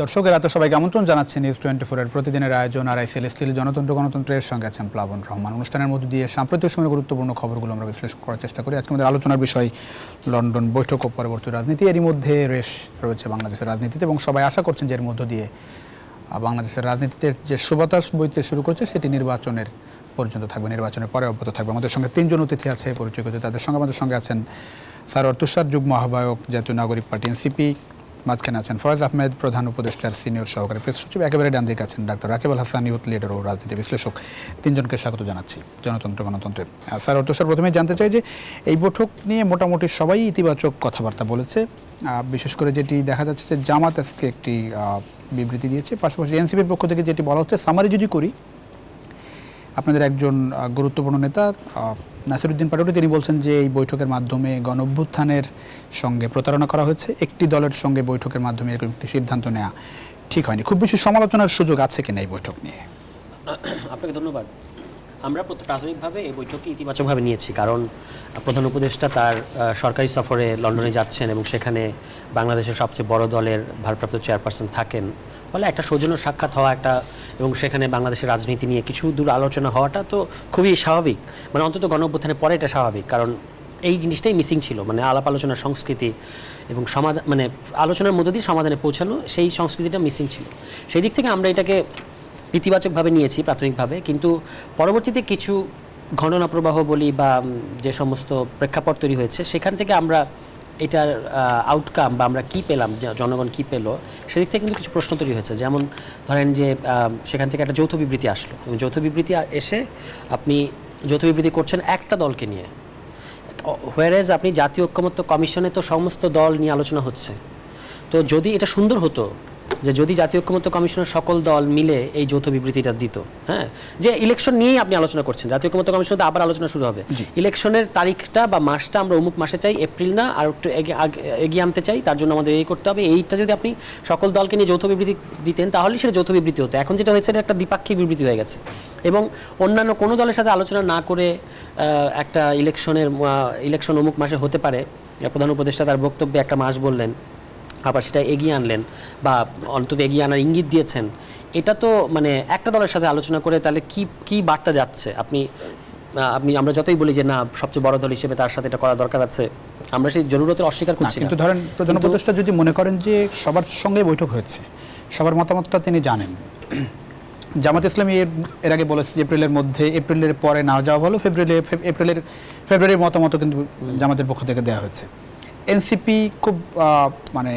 দর্শকের এত সবাইকে আমন্ত্রণ জানাচ্ছি নিউজ 24 এর প্রতিদিনের আয়োজন আরআইসিএল স্টিল জনতন্ত্র গণতন্ত্রের সঙ্গে আছেন প্লাবন রহমান। অনুষ্ঠানের মধ্য দিয়ে সাম্প্রতিক সময়ের গুরুত্বপূর্ণ খবরগুলো আমরা বিশ্লেষণ করার চেষ্টা করি। আজকে আমাদের আলোচনার বিষয় লন্ডন বৈঠক ও পরবর্তী রাজনীতি। এরই মধ্যে রেশ রয়েছে বাংলাদেশের রাজনীতিতে এবং সবাই আশা করছেন যে এর মধ্য দিয়ে বাংলাদেশের রাজনীতিতে যে সুবাতাস বইতে শুরু করছে সেটি নির্বাচনের পর্যন্ত থাকবে, নির্বাচনের পরে অব্যাহত থাকবে। আমাদের সঙ্গে তিনজন অতিথি আছে পরিচয় করতে, তাদের সঙ্গে আমাদের সঙ্গে আছেন সারোয়ার তুষার, যুগ্ম আহ্বায়ক জাতীয় নাগরিক পার্টি এনসিপি, মাঝখানে আছেন ফয়েজ আহমেদ, প্রধান উপদেষ্টার সিনিয়র সহকারী প্রেস সচিব, একেবারে ডান দিকে আছেন doctor Rakib Al Hasan, youth leader ও রাজনীতি বিশ্লেষক। তিনজনকে স্বাগত জানাচ্ছি জনতন্ত্র গণতন্ত্রে। স্যার তুষার, প্রথমেই জানতে চাই যে এই বৈঠক নিয়ে মোটামুটি সবাই ইতিবাচক কথাবার্তা বলেছে, বিশেষ করে যেটি দেখা যাচ্ছে যে জামাত আজকে একটি বিবৃতি দিয়েছে, পাশাপাশি এনসিপির পক্ষ থেকে যেটি বলা হচ্ছে, সামারি যদি করি, আপনাদের একজন গুরুত্বপূর্ণ নেতা নাসিরউদ্দিন পাটোয়ারি তিনি বলছেন যে এই বৈঠকের মাধ্যমে গণঅভ্যুত্থানের সঙ্গে প্রতারণা করা হয়েছে, একটি দলের সঙ্গে বৈঠকের মাধ্যমে এরকম একটি সিদ্ধান্ত নেওয়া ঠিক হয়নি। খুব বেশি সমালোচনার সুযোগ আছে কিনা এই বৈঠক নিয়ে? আপনাকে ধন্যবাদ। আমরা প্রাথমিকভাবে এই বৈঠককে ইতিবাচকভাবে নিয়েছি, কারণ প্রধান উপদেষ্টা তার সরকারি সফরে লন্ডনে যাচ্ছেন এবং সেখানে বাংলাদেশের সবচেয়ে বড় দলের ভারপ্রাপ্ত চেয়ারপারসন থাকেন, ফলে একটা সৌজন্য সাক্ষাৎ হওয়া একটা এবং সেখানে বাংলাদেশের রাজনীতি নিয়ে কিছু দূর আলোচনা হওয়াটা তো খুবই স্বাভাবিক, মানে অন্তত গণঅভ্যুত্থানের পরে এটা স্বাভাবিক, কারণ এই জিনিসটাই মিসিং ছিল, মানে আলাপ আলোচনার সংস্কৃতি এবং সমাধান, মানে আলোচনার মধ্য দিয়ে সমাধানে পৌঁছানো, সেই সংস্কৃতিটা মিসিং ছিল। সেই দিক থেকে আমরা এটাকে ইতিবাচকভাবে নিয়েছি প্রাথমিকভাবে, কিন্তু পরবর্তীতে কিছু ঘটনা প্রবাহ বলি বা যে সমস্ত প্রেক্ষাপট তৈরি হয়েছে সেখান থেকে আমরা এটার আউটকাম বা আমরা কী পেলাম, জনগণ কী পেল, সেদিক থেকে কিন্তু কিছু প্রশ্ন তৈরি হয়েছে। যেমন ধরেন যে সেখান থেকে একটা যৌথ বিবৃতি আসলো এবং যৌথ বিবৃতি এসে আপনি যৌথ বিবৃতি করছেন একটা দলকে নিয়ে, হোয়ারেজ আপনি জাতীয় ঐক্যমত্য কমিশনে তো সমস্ত দল নিয়ে আলোচনা হচ্ছে। তো যদি এটা সুন্দর হতো যে যদি জাতীয় ঐক্যমত্য কমিশনের সকল দল মিলে এই যৌথ বিবৃতিটা দিত, হ্যাঁ, যে ইলেকশন নিয়েই আপনি আলোচনা করছেন, জাতীয় ঐক্যমত্য কমিশনে আবার আলোচনা শুরু হবে, ইলেকশনের তারিখটা বা মাসটা আমরা অমুক মাসে চাই, এপ্রিল না, আর একটু এগিয়ে আনতে চাই, তার জন্য আমাদের এই করতে হবে, এইটা যদি আপনি সকল দলকে নিয়ে যৌথ বিবৃতি দিতেন তাহলে সেটা যৌথ বিবৃতি হতো। এখন যেটা হয়েছে একটা দ্বিপাক্ষিক বিবৃতি হয়ে গেছে এবং অন্যান্য কোনো দলের সাথে আলোচনা না করে একটা ইলেকশন অমুক মাসে হতে পারে, প্রধান উপদেষ্টা তার বক্তব্যে একটা মাস বললেন, আবার সেটা এগিয়ে আনলেন বা অন্তত এগিয়ে আনার ইঙ্গিত দিয়েছেন। এটা তো মানে একটা দলের সাথে আলোচনা করে তাহলে কি বার্তা যাচ্ছে? আমরা যতই বলি যে না সবচেয়ে বড় দল হিসেবে তার সাথে এটা করা দরকার আছে, আমরা সেই জরুরতের অস্বীকার করছি না। কিন্তু ধরেন প্রধান উপদেষ্টা যদি মনে করেন যে সবার সঙ্গে বৈঠক হয়েছে, সবার মতামতটা তিনি জানেন, জামাত ইসলামী এর আগে বলেছে যে এপ্রিলের পরে না যাওয়া ভালো, ফেব্রুয়ারির মতামত কিন্তু জামাতের পক্ষ থেকে দেওয়া হয়েছে। এনসিপি খুব মানে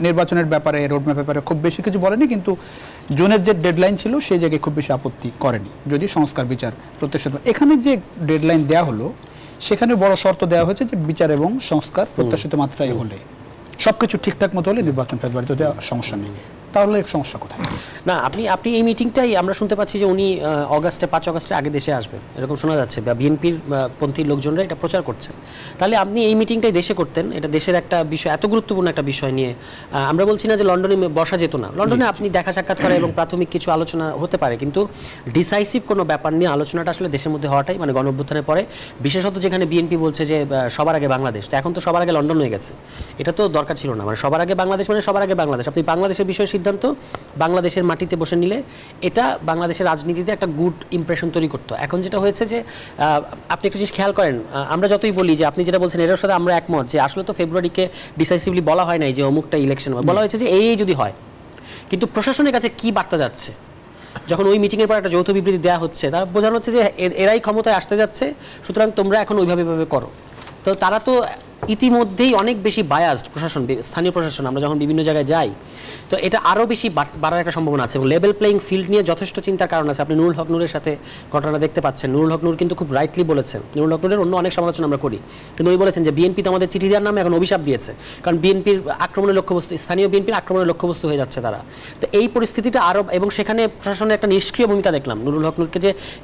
নির্বাচনের ব্যাপারে, রোডম্যাপ ব্যাপারে খুব বেশি কিছু বলেনি, কিন্তু জুনের যে ডেডলাইন ছিল সেই জায়গায় খুব বেশি আপত্তি করেনি, যদি সংস্কার বিচার প্রত্যাশিত। এখানে যে ডেডলাইন দেওয়া হলো সেখানে বড় শর্ত দেওয়া হয়েছে যে বিচার এবং সংস্কার প্রত্যাশিত মাত্রায় হলে, সবকিছু ঠিকঠাক মতো হলে নির্বাচন ফেব্রুয়ারিতে দেওয়া সমস্যা নেই। তাহলে সমস্যা কোথায়? না, আপনি এই মিটিংটাই আমরা শুনতে পাচ্ছি যে উনি 5 অগস্টের আগে দেশে আসবেন, এরকম শোনা যাচ্ছে, বা বিএনপির পন্থী লোকজনরা এটা প্রচার করছে। তাহলে আপনি এই মিটিংটাই দেশে করতেন, এটা দেশের একটা বিষয়, এত গুরুত্বপূর্ণ একটা বিষয় নিয়ে। আমরা বলছি না যে লন্ডনে বসা যেত না, লন্ডনে আপনি দেখা সাক্ষাৎ করা এবং প্রাথমিক কিছু আলোচনা হতে পারে, কিন্তু ডিসাইসিভ কোনো ব্যাপার নিয়ে আলোচনাটা আসলে দেশের মধ্যে হওয়াটাই, মানে গণঅভ্যুত্থানের পরে বিশেষত যেখানে বিএনপি বলছে যে সবার আগে বাংলাদেশ, তো এখন তো সবার আগে লন্ডন হয়ে গেছে, এটা তো দরকার ছিল না। মানে সবার আগে বাংলাদেশ মানে সবার আগে বাংলাদেশ, আপনি বাংলাদেশের বিষয়ে সিদ্ধান্ত বাংলাদেশের মাটিতে বসে নিলে এটা বাংলাদেশের রাজনীতিতে একটা গুড ইমপ্রেশন তৈরি করতো। এখন যেটা হয়েছে যে আপনি একটা জিনিস খেয়াল করেন, আমরা যতই বলি যে আপনি যেটা বলছেন এটার সাথে আমরা একমত যে আসলে তো ফেব্রুয়ারিকে ডিসাইসিভলি বলা হয় নাই যে অমুকটা ইলেকশন, বলা হয়েছে যে এই যদি হয়, কিন্তু প্রশাসনের কাছে কি বার্তা যাচ্ছে যখন ওই মিটিংয়ের পর একটা যৌথ বিবৃতি দেওয়া হচ্ছে, তারা বোঝানো হচ্ছে যে এরাই ক্ষমতায় আসতে যাচ্ছে, সুতরাং তোমরা এখন ওইভাবে করো। তো তারা তো ইতিমধ্যেই অনেক বেশি বায়াসড প্রশাসন, স্থানীয় প্রশাসন, আমরা যখন বিভিন্ন জায়গায় যাই তো এটা আরও বেশি বাড়ার একটা সম্ভাবনা আছে এবং লেভেল প্লেইং ফিল্ড নিয়ে যথেষ্ট চিন্তার কারণ আছে। আপনি নুরুল হক নূরের সাথে ঘটনাটা দেখতে পাচ্ছেন, নুরুল হক নূর কিন্তু খুব রাইটলি বলেছেন, নুরুল হক নূরের অন্য অনেক সমালোচনা আমরা করি, কিন্তু উনি বলেছেন যে বিএনপি তো আমাদের চিঠি দেওয়ার নামে এখন অভিশাপ দিয়েছে, কারণ বিএনপির আক্রমণের লক্ষ্যবস্তু, স্থানীয় বিএনপির আক্রমণের লক্ষ্যবস্তু হয়ে যাচ্ছে তারা। তো এই পরিস্থিতিটা আরও, এবং সেখানে প্রশাসনের একটা নিষ্ক্রিয় ভূমিকা দেখলাম, নুরুল হক নূরকে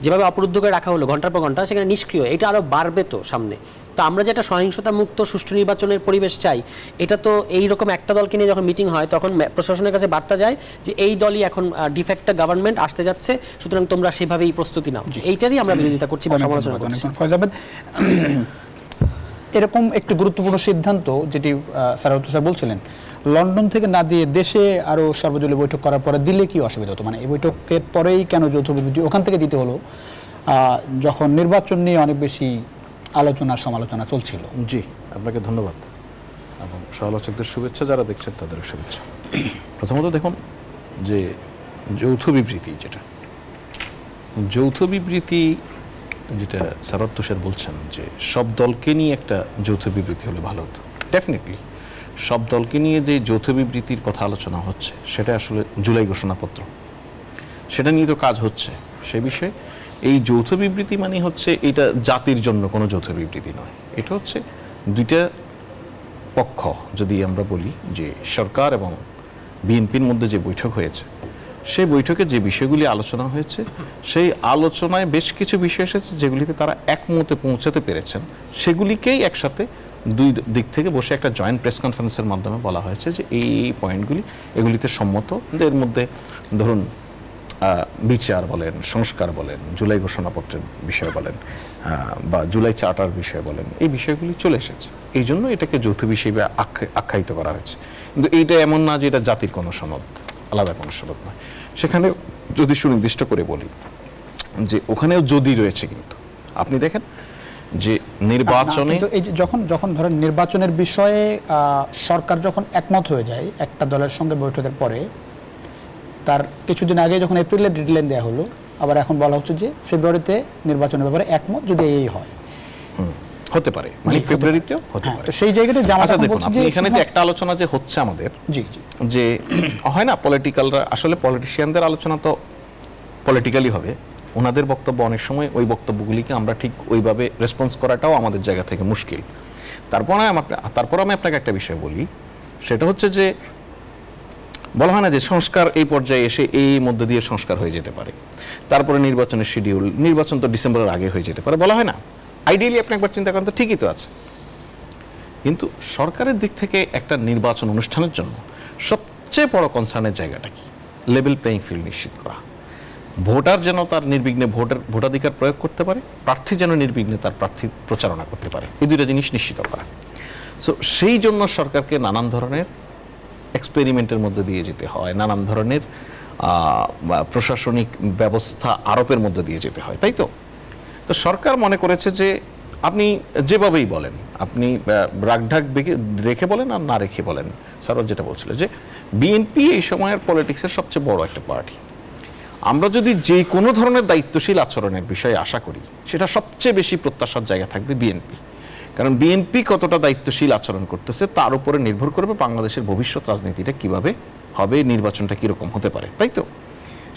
যেভাবে অপরুদ্ধ করে রাখা হলো ঘন্টার পর ঘন্টা, সেখানে নিষ্ক্রিয়, এটা আরও বাড়বে তো সামনে। তো আমরা যেটা সহিংসতা মুক্ত সুষ্ঠু নির্বাচনের পরিবেশ চাই, এটা তো এইরকম একটা দলকে নিয়ে যখন মিটিং হয় তখন প্রশাসনের কাছে বার্তা যায় যে এই দলই এখন ডিফেক্ট গভর্নমেন্ট আসতে যাচ্ছে, সুতরাং তোমরা সেভাবেই প্রস্তুতি নাও। এইটারই আমরা বিরোধিতা করছি বা সমালোচনা করছি। ফয়েজ আহমেদ, এরকম একটি গুরুত্বপূর্ণ সিদ্ধান্ত যেটি স্যার বলছিলেন, লন্ডন থেকে না দিয়ে দেশে আরো সর্বদলীয় বৈঠক করার পরে দিলে কি অসুবিধা হতো? মানে এই বৈঠকের পরেই কেন যৌথ বিবৃতি ওখান থেকে দিতে হলো যখন নির্বাচন নিয়ে অনেক বেশি আলোচনা সমালোচনা চলছিল? জি, আপনাকে ধন্যবাদ এবং সমালোচকদের শুভেচ্ছা, যারা দেখছেন তাদের শুভেচ্ছা। প্রথমত দেখুন যে যৌথ বিবৃতি যেটা সারোয়ার তুষার বলছেন যে সব দলকে নিয়ে একটা যৌথ বিবৃতি হলে ভালো হতো। ডেফিনেটলি সব দলকে নিয়ে যে যৌথ বিবৃতির কথা আলোচনা হচ্ছে সেটা আসলে জুলাই ঘোষণাপত্র, সেটা নিয়ে তো কাজ হচ্ছে। সে বিষয়ে এই যৌথ বিবৃতি মানে হচ্ছে এটা জাতির জন্য কোনো যৌথ বিবৃতি নয়, এটা হচ্ছে দুইটা পক্ষ, যদি আমরা বলি যে সরকার এবং বিএনপির মধ্যে যে বৈঠক হয়েছে, সেই বৈঠকে যে বিষয়গুলি আলোচনা হয়েছে, সেই আলোচনায় বেশ কিছু বিষয় এসেছে যেগুলিতে তারা একমতে পৌঁছাতে পেরেছেন, সেগুলিকেই একসাথে দুই দিক থেকে বসে একটা জয়েন্ট প্রেস কনফারেন্সের মাধ্যমে বলা হয়েছে যে এই পয়েন্টগুলি এগুলিতে সম্মত। এর মধ্যে ধরুন বিচার বলেন, সংস্কার বলেন, জুলাই ঘোষণাপত্রের বিষয় বলেন বা জুলাই চার্টার বিষয় বলেন, এই বিষয়গুলি চলে এসেছে। এই জন্য এটাকে যৌথ হিসেবে আখ্যায়িত করা হয়েছে। কিন্তু এইটা এমন না যে এটা জাতির কোনো সনদ, আলাদা কোনো সনদ নয়। সেখানে যদি সুনির্দিষ্ট করে বলি যে ওখানেও যদি রয়েছে, কিন্তু আপনি দেখেন যে নির্বাচনে এই যে যখন ধরেন নির্বাচনের বিষয়ে সরকার যখন একমত হয়ে যায় একটা দলের সঙ্গে বৈঠকের পরে, তার কিছুদিন আগে যখন এপ্রিলের ডেডলাইন দেওয়া হলো, আবার এখন বলা হচ্ছে যে ফেব্রুয়ারিতে নির্বাচনের ব্যাপারে একমত যদি এই হয়, হতে পারে, মানে ফেব্রুয়ারিতেও হতে পারে। তো সেই জায়গাতে জামাত বলছে যে এখানে যে একটা আলোচনা যে হচ্ছে আমাদের, জি জি, যে হয় না পলিটিক্যালরা, আসলে পলিটিশিয়ানদের আলোচনা তো পলিটিক্যালি হবে, ওনাদের বক্তব্য অনেক সময় ওই বক্তব্যগুলিকে আমরা ঠিক ওইভাবে রেসপন্স করাটাও আমাদের জায়গা থেকে মুশকিল। তারপর আমি আপনাকে একটা বিষয় বলি, সেটা হচ্ছে যে বলা হয় না যে সংস্কার এই পর্যায়ে এসে এই মধ্যে দিয়ে সংস্কার হয়ে যেতে পারে, তারপরে নির্বাচনের শিডিউল, নির্বাচন তো ডিসেম্বরের আগে হয়ে যেতে পারে, বলা হয় না। আইডিয়ালি আপনি একবার চিন্তা করেন তো ঠিকই তো আছে, কিন্তু সরকারের দিক থেকে একটা নির্বাচন অনুষ্ঠানের জন্য সবচেয়ে বড় কনসার্নের জায়গাটা কি? লেভেল প্লেইং ফিল্ড নিশ্চিত করা, ভোটার যেন তার নির্বিঘ্নে ভোটাধিকার প্রয়োগ করতে পারে, প্রার্থী যেন নির্বিঘ্নে তার প্রার্থী প্রচারণা করতে পারে, এই দুইটা জিনিস নিশ্চিত করা। সো সেই জন্য সরকারকে নানান ধরনের এক্সপেরিমেন্টের মধ্যে দিয়ে যেতে হয়, নানান ধরনের প্রশাসনিক ব্যবস্থা আরোপের মধ্যে দিয়ে যেতে হয়, তাই তো? তো সরকার মনে করেছে যে আপনি যেভাবেই বলেন, আপনি রাগঢাক রেখে বলেন আর না রেখে বলেন, স্যার যেটা বলছিল যে বিএনপি এই সময়ের পলিটিক্সের সবচেয়ে বড় একটা পার্টি, আমরা যদি যে কোনো ধরনের দায়িত্বশীল আচরণের বিষয়ে আশা করি, সেটা সবচেয়ে বেশি প্রত্যাশার জায়গা থাকবে বিএনপি। কারণ বিএনপি কতটা দায়িত্বশীল আচরণ করতেছে তার উপরে নির্ভর করবে বাংলাদেশের ভবিষ্যৎ রাজনীতিটা কিভাবে হবে, নির্বাচনটা কীরকম হতে পারে, তাই তো?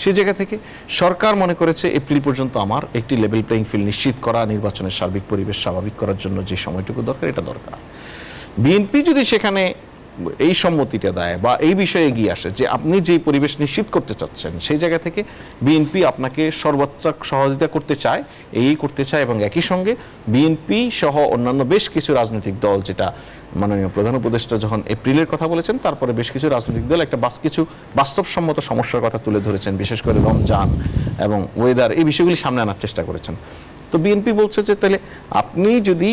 সেই জায়গা থেকে সরকার মনে করেছে এপ্রিল পর্যন্ত আমার একটি লেভেল প্লেইং ফিল্ড নিশ্চিত করা, নির্বাচনের সার্বিক পরিবেশ স্বাভাবিক করার জন্য যে সময়টুকু দরকার, এটা দরকার। বিএনপি যদি সেখানে এই সম্মতিটা দেয় বা এই বিষয়ে এগিয়ে আসে যে আপনি যেই পরিবেশ নিশ্চিত করতে চাচ্ছেন, সেই জায়গা থেকে বিএনপি আপনাকে সর্বোচ্চ সহযোগিতা করতে চায়, করতে চায়, এবং একই সঙ্গে বিএনপি সহ অন্যান্য বেশ কিছু রাজনৈতিক দল, যেটা মাননীয় প্রধান উপদেষ্টা যখন এপ্রিলের কথা বলেছেন, তারপরে বেশ কিছু রাজনৈতিক দল কিছু বাস্তবসম্মত সমস্যার কথা তুলে ধরেছেন, বিশেষ করে রমজান এবং ওয়েদার, এই বিষয়গুলি সামনে আনার চেষ্টা করেছেন। তো বিএনপি বলছে যে তাহলে আপনি যদি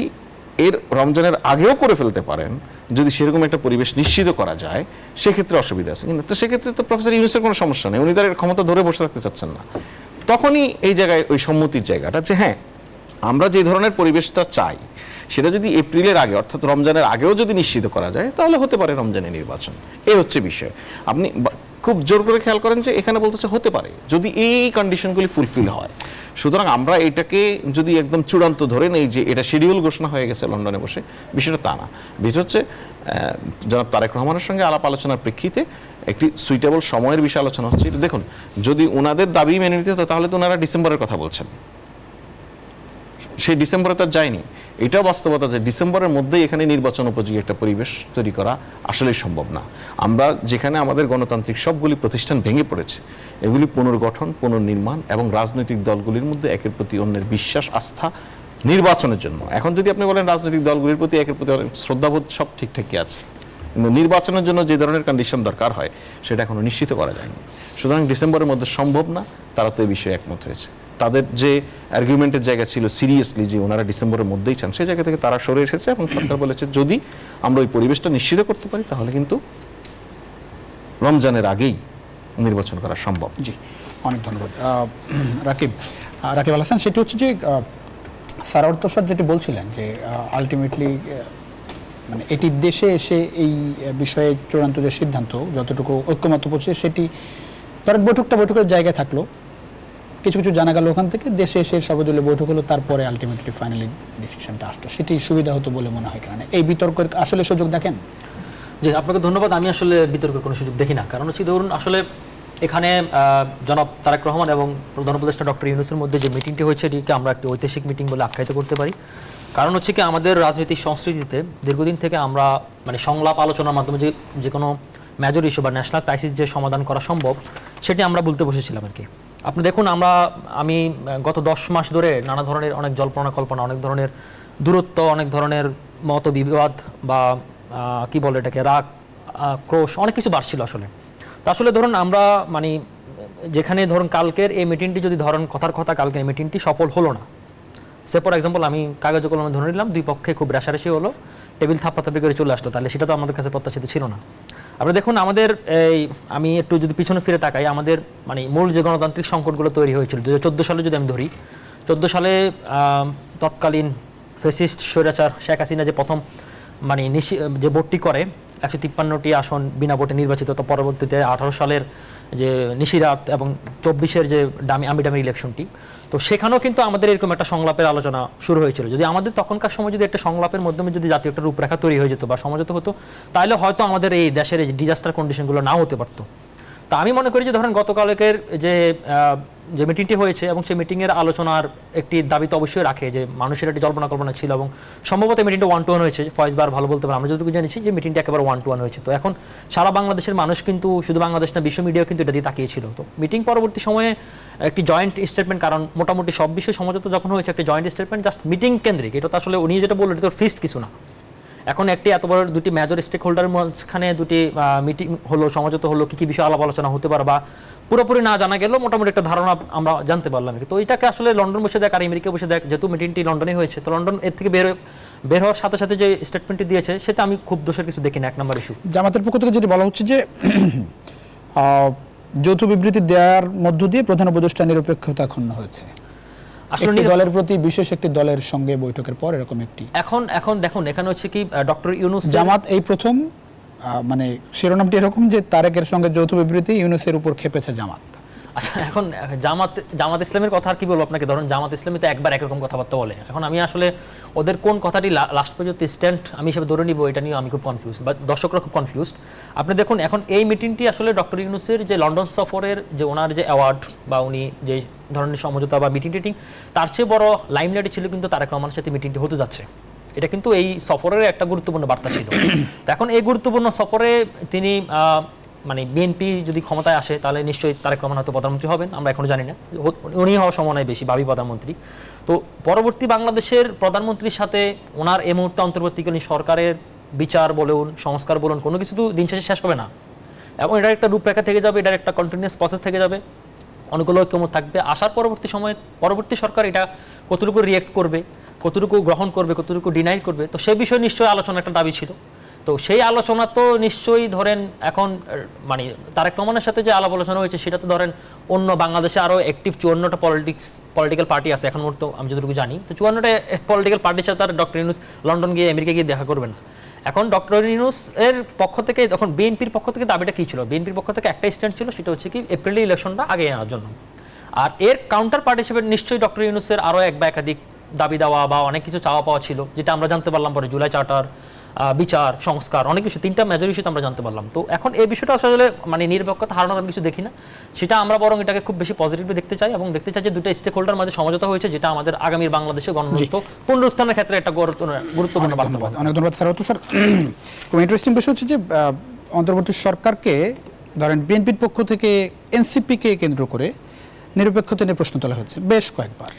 এর রমজানের আগেও করে ফেলতে পারেন, যদি সেরকম একটা পরিবেশ নিশ্চিত করা যায়, সেক্ষেত্রে অসুবিধা আছে। কিন্তু তো সেক্ষেত্রে তো প্রফেসর ইউনূসের কোনো সমস্যা নেই, উনি তার ক্ষমতা ধরে বসে থাকতে চাচ্ছেন না। তখনই এই জায়গায় ওই সম্মতির জায়গাটা যে হ্যাঁ, আমরা যে ধরনের পরিবেশটা চাই সেটা যদি এপ্রিলের আগে, অর্থাৎ রমজানের আগেও যদি নিশ্চিত করা যায়, তাহলে হতে পারে রমজানের নির্বাচন। এই হচ্ছে বিষয়। আপনি খুব জোর করে খেয়াল করেন যে এখানে বলতেছে হতে পারে যদি এই কন্ডিশনগুলি ফুলফিল হয়। সুতরাং আমরা এটাকে যদি একদম চূড়ান্ত ধরে নেই যে এটা শিডিউল ঘোষণা হয়ে গেছে লন্ডনে বসে, বিষয়টা তা না। বিষয় হচ্ছে জনাব তারেক রহমানের সঙ্গে আলাপ আলোচনার প্রেক্ষিতে একটি সুইটেবল সময়ের বিষয়ে আলোচনা হচ্ছে। দেখুন, যদি ওনাদের দাবি মেনে নিতে হতো তাহলে তো ওনারা ডিসেম্বরের কথা বলছেন, সেই ডিসেম্বরে তো যায়নি। এটাও বাস্তবতা যে ডিসেম্বরের মধ্যেই এখানে নির্বাচন উপযোগী একটা পরিবেশ তৈরি করা আসলেই সম্ভব না। আমরা যেখানে আমাদের গণতান্ত্রিক সবগুলি প্রতিষ্ঠান ভেঙে পড়েছে, এগুলি পুনর্গঠন, পুনর্নির্মাণ এবং রাজনৈতিক দলগুলির মধ্যে একের প্রতি অন্যের বিশ্বাস, আস্থা নির্বাচনের জন্য। এখন যদি আপনি বলেন রাজনৈতিক দলগুলির প্রতি একের প্রতি শ্রদ্ধাবোধ সব ঠিকঠাকই আছে, কিন্তু নির্বাচনের জন্য যে ধরনের কন্ডিশন দরকার হয় সেটা এখনো নিশ্চিত করা যায়নি। সুতরাং ডিসেম্বরের মধ্যে সম্ভব না, তারা তো এই বিষয়ে একমত হয়েছে। তাদের যে আর্গুমেন্টের জায়গা ছিল সিরিয়াসলি যে ওনারা ডিসেম্বরের মধ্যেই চান, সেই জায়গা থেকে তারা সরে এসেছে এবং সরকার বলেছে যদি আমরা ওই পরিবেশটা নিশ্চিত করতে পারি তাহলে কিন্তু রমজানের আগেই নির্বাচন করা সম্ভব। জি, অনেক ধন্যবাদ। রাকিব আল হাসান, সেটি হচ্ছে যে স্যার অর্থসাদ যেটি বলছিলেন যে আলটিমেটলি মানে এটি দেশে এসে এই বিষয়ে চূড়ান্ত যে সিদ্ধান্ত যতটুকু ঐক্যমত্য পৌঁছে সেটি ধরেন বৈঠকের জায়গায় থাকলো, কিছু কিছু জানা গেল ওখান থেকে, দেশে এসে সর্বদলীয় বৈঠক হলো, তারপরে আলটিমেটলি ফাইনালি ডিসিশনটা আসতো, সেটি সুবিধা হতো বলে মনে হয়। কারণ এই বিতর্কের আসলে সুযোগ দেখেন? জি, আপনাকে ধন্যবাদ। আমি আসলে বিতর্কের কোনো সুযোগ দেখি না। কারণ হচ্ছে ধরুন আসলে এখানে জনাব তারেক রহমান এবং প্রধান উপদেষ্টা ডক্টর ইউনূসের মধ্যে যে মিটিংটি হয়েছে এটিকে আমরা একটি ঐতিহাসিক মিটিং বলে আখ্যায়িত করতে পারি। কারণ হচ্ছে কি আমাদের রাজনৈতিক সংস্কৃতিতে দীর্ঘদিন থেকে আমরা মানে সংলাপ আলোচনার মাধ্যমে যে কোনো মেজর ইস্যু বা ন্যাশনাল ক্রাইসিস যে সমাধান করা সম্ভব সেটি আমরা বলতে বসেছিলাম আর কি। আপনি দেখুন আমি গত 10 মাস ধরে নানা ধরনের অনেক জল্পনা কল্পনা, অনেক ধরনের দূরত্ব, অনেক ধরনের মত বিবাদ বা কি বলে এটাকে রাগ ক্রোশ অনেক কিছু বাড়ছিল আসলে। তো আসলে ধরুন আমরা মানে যেখানে ধরুন কালকের এই মিটিংটি যদি ধরুন কথার কথা কালকের এই মিটিংটি সফল হলো না, সে ফর এক্সাম্পল আমি কাগজ কলমে ধরে নিলাম দুই পক্ষে খুব রেশারেশি হলো, টেবিল থাপ্পাথাপ্পি করে চলে আসলো, তাহলে সেটা তো আমাদের কাছে প্রত্যাশিত ছিল না। আপনি দেখুন আমাদের আমি একটু যদি পিছনে ফিরে তাকাই, আমাদের মানে মূল যে গণতান্ত্রিক সংকটগুলো তৈরি হয়েছিল 2014 সালে যদি আমি ধরি, 14 সালে তৎকালীন ফেসিস্ট স্বৈরাচার শেখ হাসিনা যে প্রথম মানে যে ভোটটি করে 153টি আসন বিনা ভোটে নির্বাচিত, তো পরবর্তীতে 18 সালের যে নিশিরাত এবং 24-এর যে আমিডামি ইলেকশনটি, তো সেখানেও কিন্তু আমাদের এরকম একটা সংলাপের আলোচনা শুরু হয়েছিল। যদি আমাদের তখনকার সময় যদি একটা সংলাপের মাধ্যমে যদি জাতীয় একটা রূপরেখা তৈরি হয়ে যেত বা সমঝোতা হতো, তাহলে হয়তো আমাদের এই দেশের এই ডিজাস্টার কন্ডিশনগুলো নাও হতে পারতো। তা আমি মনে করি যে ধরেন গতকালকের যে মিটিংটি হয়েছে এবং সেই মিটিংয়ের আলোচনার একটি দাবি তো অবশ্যই রাখে যে মানুষের একটি জল্পনা কল্পনা ছিল এবং সম্ভবত মিটিংটা 1-to-1 হয়েছে। ফয়েজ বার ভালো বলতে পারে, আমরা যতটুকু জানিছি যে মিটিংটা একেবারে 1-to-1 হয়েছে। তো এখন সারা বাংলাদেশের মানুষ কিন্তু শুধু বাংলাদেশ না, বিশ্ব মিডিয়াও কিন্তু এটা দিয়ে তাকিয়েছিল। তো মিটিং পরবর্তী সময়ে একটি জয়েন্ট স্টেটমেন্ট, কারণ মোটামুটি সব বিষয়ে সমঝোতা যখন হয়েছে একটা জয়েন্ট স্টেটমেন্ট জাস্ট মিটিং কেন্দ্রিক, এটা তো আসলে উনি যেটা বললেন এটা তো ফিক্সড কিছু না। এখন একটি এত বড় দুটি মেজর স্টেক হোল্ডারের মাঝখানে দুটি মিটিং হলো, সমঝোতা হলো, কি কি বিষয়ে আলাপ আলোচনা হতে পারে বা পুরোপুরি না জানা গেলেও মোটামুটি একটা ধারণা আমরা জানতে পারলাম। তো এটাকে আসলে লন্ডন বসে দেখ আর আমেরিকা বসে দেখ, যেহেতু মিটিংটি লন্ডনে হয়েছে, তো লন্ডন এর থেকে বের হওয়ার সাথে সাথে যে স্টেটমেন্টটি দিয়েছে সেটা আমি খুব দোষের কিছু দেখি না। 1 নম্বর ইস্যু জামাতের পক্ষ থেকে যেটি বলা হচ্ছে যে যৌথ বিবৃতি দেওয়ার মধ্য দিয়ে প্রধান উপদেষ্টা নিরপেক্ষতা ক্ষুণ্ণ হয়েছে। আসলে দলের প্রতি বিশেষ একটি দলের সঙ্গে বৈঠকের পর এরকম একটি এখন দেখুন এখানে হচ্ছে কি ডক্টর ইউনূস জামাত এই প্রথম মানে শিরোনামটি এরকম যে তারেকের সঙ্গে যৌথ বিবৃতি ইউনূসের উপর খেপেছে জামাত। আচ্ছা, এখন জামাত ইসলামের কথা আর কি বলবো আপনাকে। ধরুন জামাত ইসলামী তো একবার একরকম কথাবার্তা বলে, এখন আমি আসলে ওদের কোন কথাটি লাস্ট পর্যন্ত স্ট্যান্ড আমি হিসেবে ধরে নিব এটা নিয়ে আমি খুব কনফিউজ, বা দর্শকরা খুব কনফিউজড। আপনি দেখুন এখন এই মিটিংটি আসলে ডক্টর ইউনূসের যে লন্ডন সফরের যে ওনার যে অ্যাওয়ার্ড বা উনি যে ধরনের সমঝোতা বা মিটিং তার চেয়ে বড় লাইমলাইট ছিল কিন্তু তারেক রহমানের সাথে মিটিংটি হতে যাচ্ছে। এটা কিন্তু এই সফরের একটা গুরুত্বপূর্ণ বার্তা ছিল। তো এখন এই গুরুত্বপূর্ণ সফরে তিনি মানে বিএনপি যদি ক্ষমতায় আসে তাহলে নিশ্চয়ই তারেক রহমান হয়তো প্রধানমন্ত্রী হবেন, আমরা এখনো জানি না, উনি হওয়ার সম্ভাবনা বেশি ভাবি প্রধানমন্ত্রী। তো পরবর্তী বাংলাদেশের প্রধানমন্ত্রীর সাথে ওনার এই মুহূর্তে অন্তর্বর্তীকালীন সরকারের বিচার বলুন, সংস্কার বলুন, কোনো কিছু তো দিন শেষে শেষ হবে না এবং এটার একটা রূপরেখা থেকে যাবে, এটার একটা কন্টিনিউয়াস প্রসেস থেকে যাবে, অনেকগুলো ঐক্যমত থাকবে। আসার পরবর্তী সময়ে পরবর্তী সরকার এটা কতটুকু রিয়েক্ট করবে, কতটুকু গ্রহণ করবে, কতটুকু ডিনাই করবে, তো সেই বিষয়ে নিশ্চয়ই আলোচনা একটা দাবি ছিল। তো সেই আলোচনা তো নিশ্চয়ই ধরেন এখন মানে তারেক রহমানের সাথে যে আলাপ আলোচনা হয়েছে সেটা তো ধরেন অন্য বাংলাদেশে আরও অ্যাক্টিভ 54টা পলিটিক্যাল পার্টি আছে এখন মুহূর্তে আমি যতটুকু জানি। তো 54টা পলিটিক্যাল পার্টির সাথে তার ডক্টর ইউনূস লন্ডন গিয়ে আমেরিকা গিয়ে দেখা করবেন না। এখন ডক্টর ইউনূস এর পক্ষ থেকে তখন বিএনপির পক্ষ থেকে দাবিটা কী ছিল? বিএনপির পক্ষ থেকে একটাই স্ট্যান্ড ছিল, সেটা হচ্ছে কি এপ্রিলে ইলেকশনটা আগে আনার জন্য। আর এর কাউন্টার পার্ট হিসেবে নিশ্চয়ই ডক্টর ইউনূসের আরও এক বা একাধিক দাবি দেওয়া বা অনেক কিছু চাওয়া পাওয়া ছিল, যেটা আমরা জানতে পারলাম পরে জুলাই চার্টার, বিচার, সংস্কার, অনেক কিছু, 3টা মেজর ইস্যুতে আমরা জানতে পারলাম। তো এখন এই বিষয়টা আসলে মানে নিরপেক্ষতা হারানোর কিছু দেখি না, সেটা আমরা বরং এটাকে খুব বেশি পজিটিভলি দেখতে চাই এবং দেখতে চাই যে দুটো স্টেক হোল্ডার মাঝে সমঝোতা হয়েছে, যেটা আমাদের আগামীর বাংলাদেশে গণতন্ত্র পুনরুত্থানের ক্ষেত্রে একটা গুরুত্বপূর্ণ বার্তা। অনেক ধন্যবাদ স্যার। তো স্যার খুব ইন্টারেস্টিং বিষয় হচ্ছে যে অন্তর্বর্তী সরকারকে ধরেন বিএনপির পক্ষ থেকে এনসিপিকে কেন্দ্র করে নিরপেক্ষতা নিয়ে প্রশ্ন তোলা হয়েছে বেশ কয়েকবার।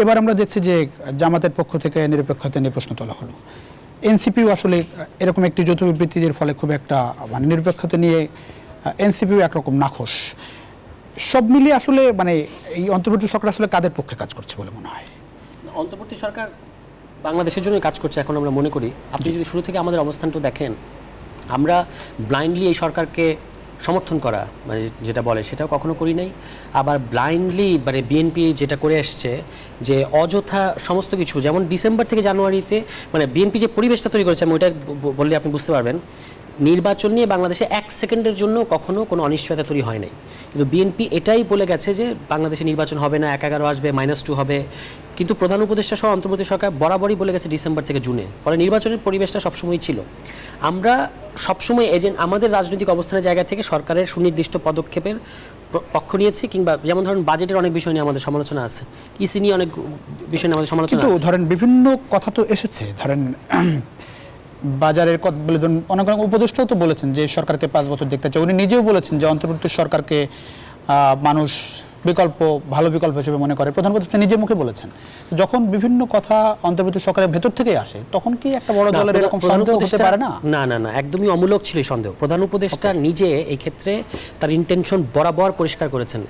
এবার আমরা দেখছি যে জামাতের পক্ষ থেকে নিরপেক্ষতা নিয়ে প্রশ্ন তোলা হলো। এনসিপিও আসলে এরকম একটি যৌথ বিবৃতির ফলে খুব একটা মানে নিরপেক্ষতা নিয়ে এনসিপিও একরকম নাখোশ। সব মিলিয়ে আসলে মানে এই অন্তর্বর্তী সরকার আসলে কাদের পক্ষে কাজ করছে বলে মনে হয়? অন্তর্বর্তী সরকার বাংলাদেশের জন্য কাজ করছে এখন আমরা মনে করি। আপনি যদি শুরু থেকে আমাদের অবস্থানটা দেখেন, আমরা ব্লাইন্ডলি এই সরকারকে সমর্থন করা মানে যেটা বলে সেটাও কখনো করি নাই। আবার ব্লাইন্ডলি মানে বিএনপি যেটা করে আসছে যে অযথা সমস্ত কিছু, যেমন ডিসেম্বর থেকে জানুয়ারিতে মানে বিএনপি যে পরিবেশটা তৈরি করেছে, আমি ওইটা বললে আপনি বুঝতে পারবেন, নির্বাচন নিয়ে বাংলাদেশে 1 সেকেন্ডের জন্য কখনো কোনো অনিশ্চয়তা তৈরি হয় নাই। কিন্তু বিএনপি এটাই বলে গেছে যে বাংলাদেশে নির্বাচন হবে না, 1-11 আসবে, -2 হবে। কিন্তু প্রধান উপদেষ্টা সহ অন্তর্বর্তী সরকার বরাবরই বলে গেছে ডিসেম্বর থেকে জুনে। ফলে নির্বাচনের পরিবেশটা সবসময় ছিল। আমরা সবসময় এজেন্ট আমাদের রাজনৈতিক অবস্থানের জায়গা থেকে সরকারের সুনির্দিষ্ট পদক্ষেপের পক্ষ নিয়েছি, কিংবা যেমন ধরুন বাজেটের অনেক বিষয় নিয়ে আমাদের সমালোচনা আছে, ইসি নিয়ে অনেক বিষয় নিয়ে আমাদের সমালোচনা আছে। কিন্তু ধরেন বিভিন্ন কথা তো এসেছে, ধরেন বাজারের কথা বলে অনেক অনেক উপদেষ্টাও তো বলেছেন যে সরকারকে 5 বছর দেখতে চাই। উনি নিজেও বলেছেন যে অন্তর্বর্তী সরকারকে মানুষ ভালো বিকল্প হিসেবে মনে করে, প্রধান উপদেষ্টা নিজের মুখে বলেছেন। যখন বিভিন্ন কথা অন্তর্বর্তী সরকারের ভেতর থেকেই আসে তখন কি একটা বড় দলের এরকম সন্দেহ হতে পারে না? না না না, একদমই অমূলক ছিল এই সন্দেহ। প্রধান উপদেষ্টা নিজে এই ক্ষেত্রে তার ইন্টেনশন বরাবর পরিষ্কার করেছেন।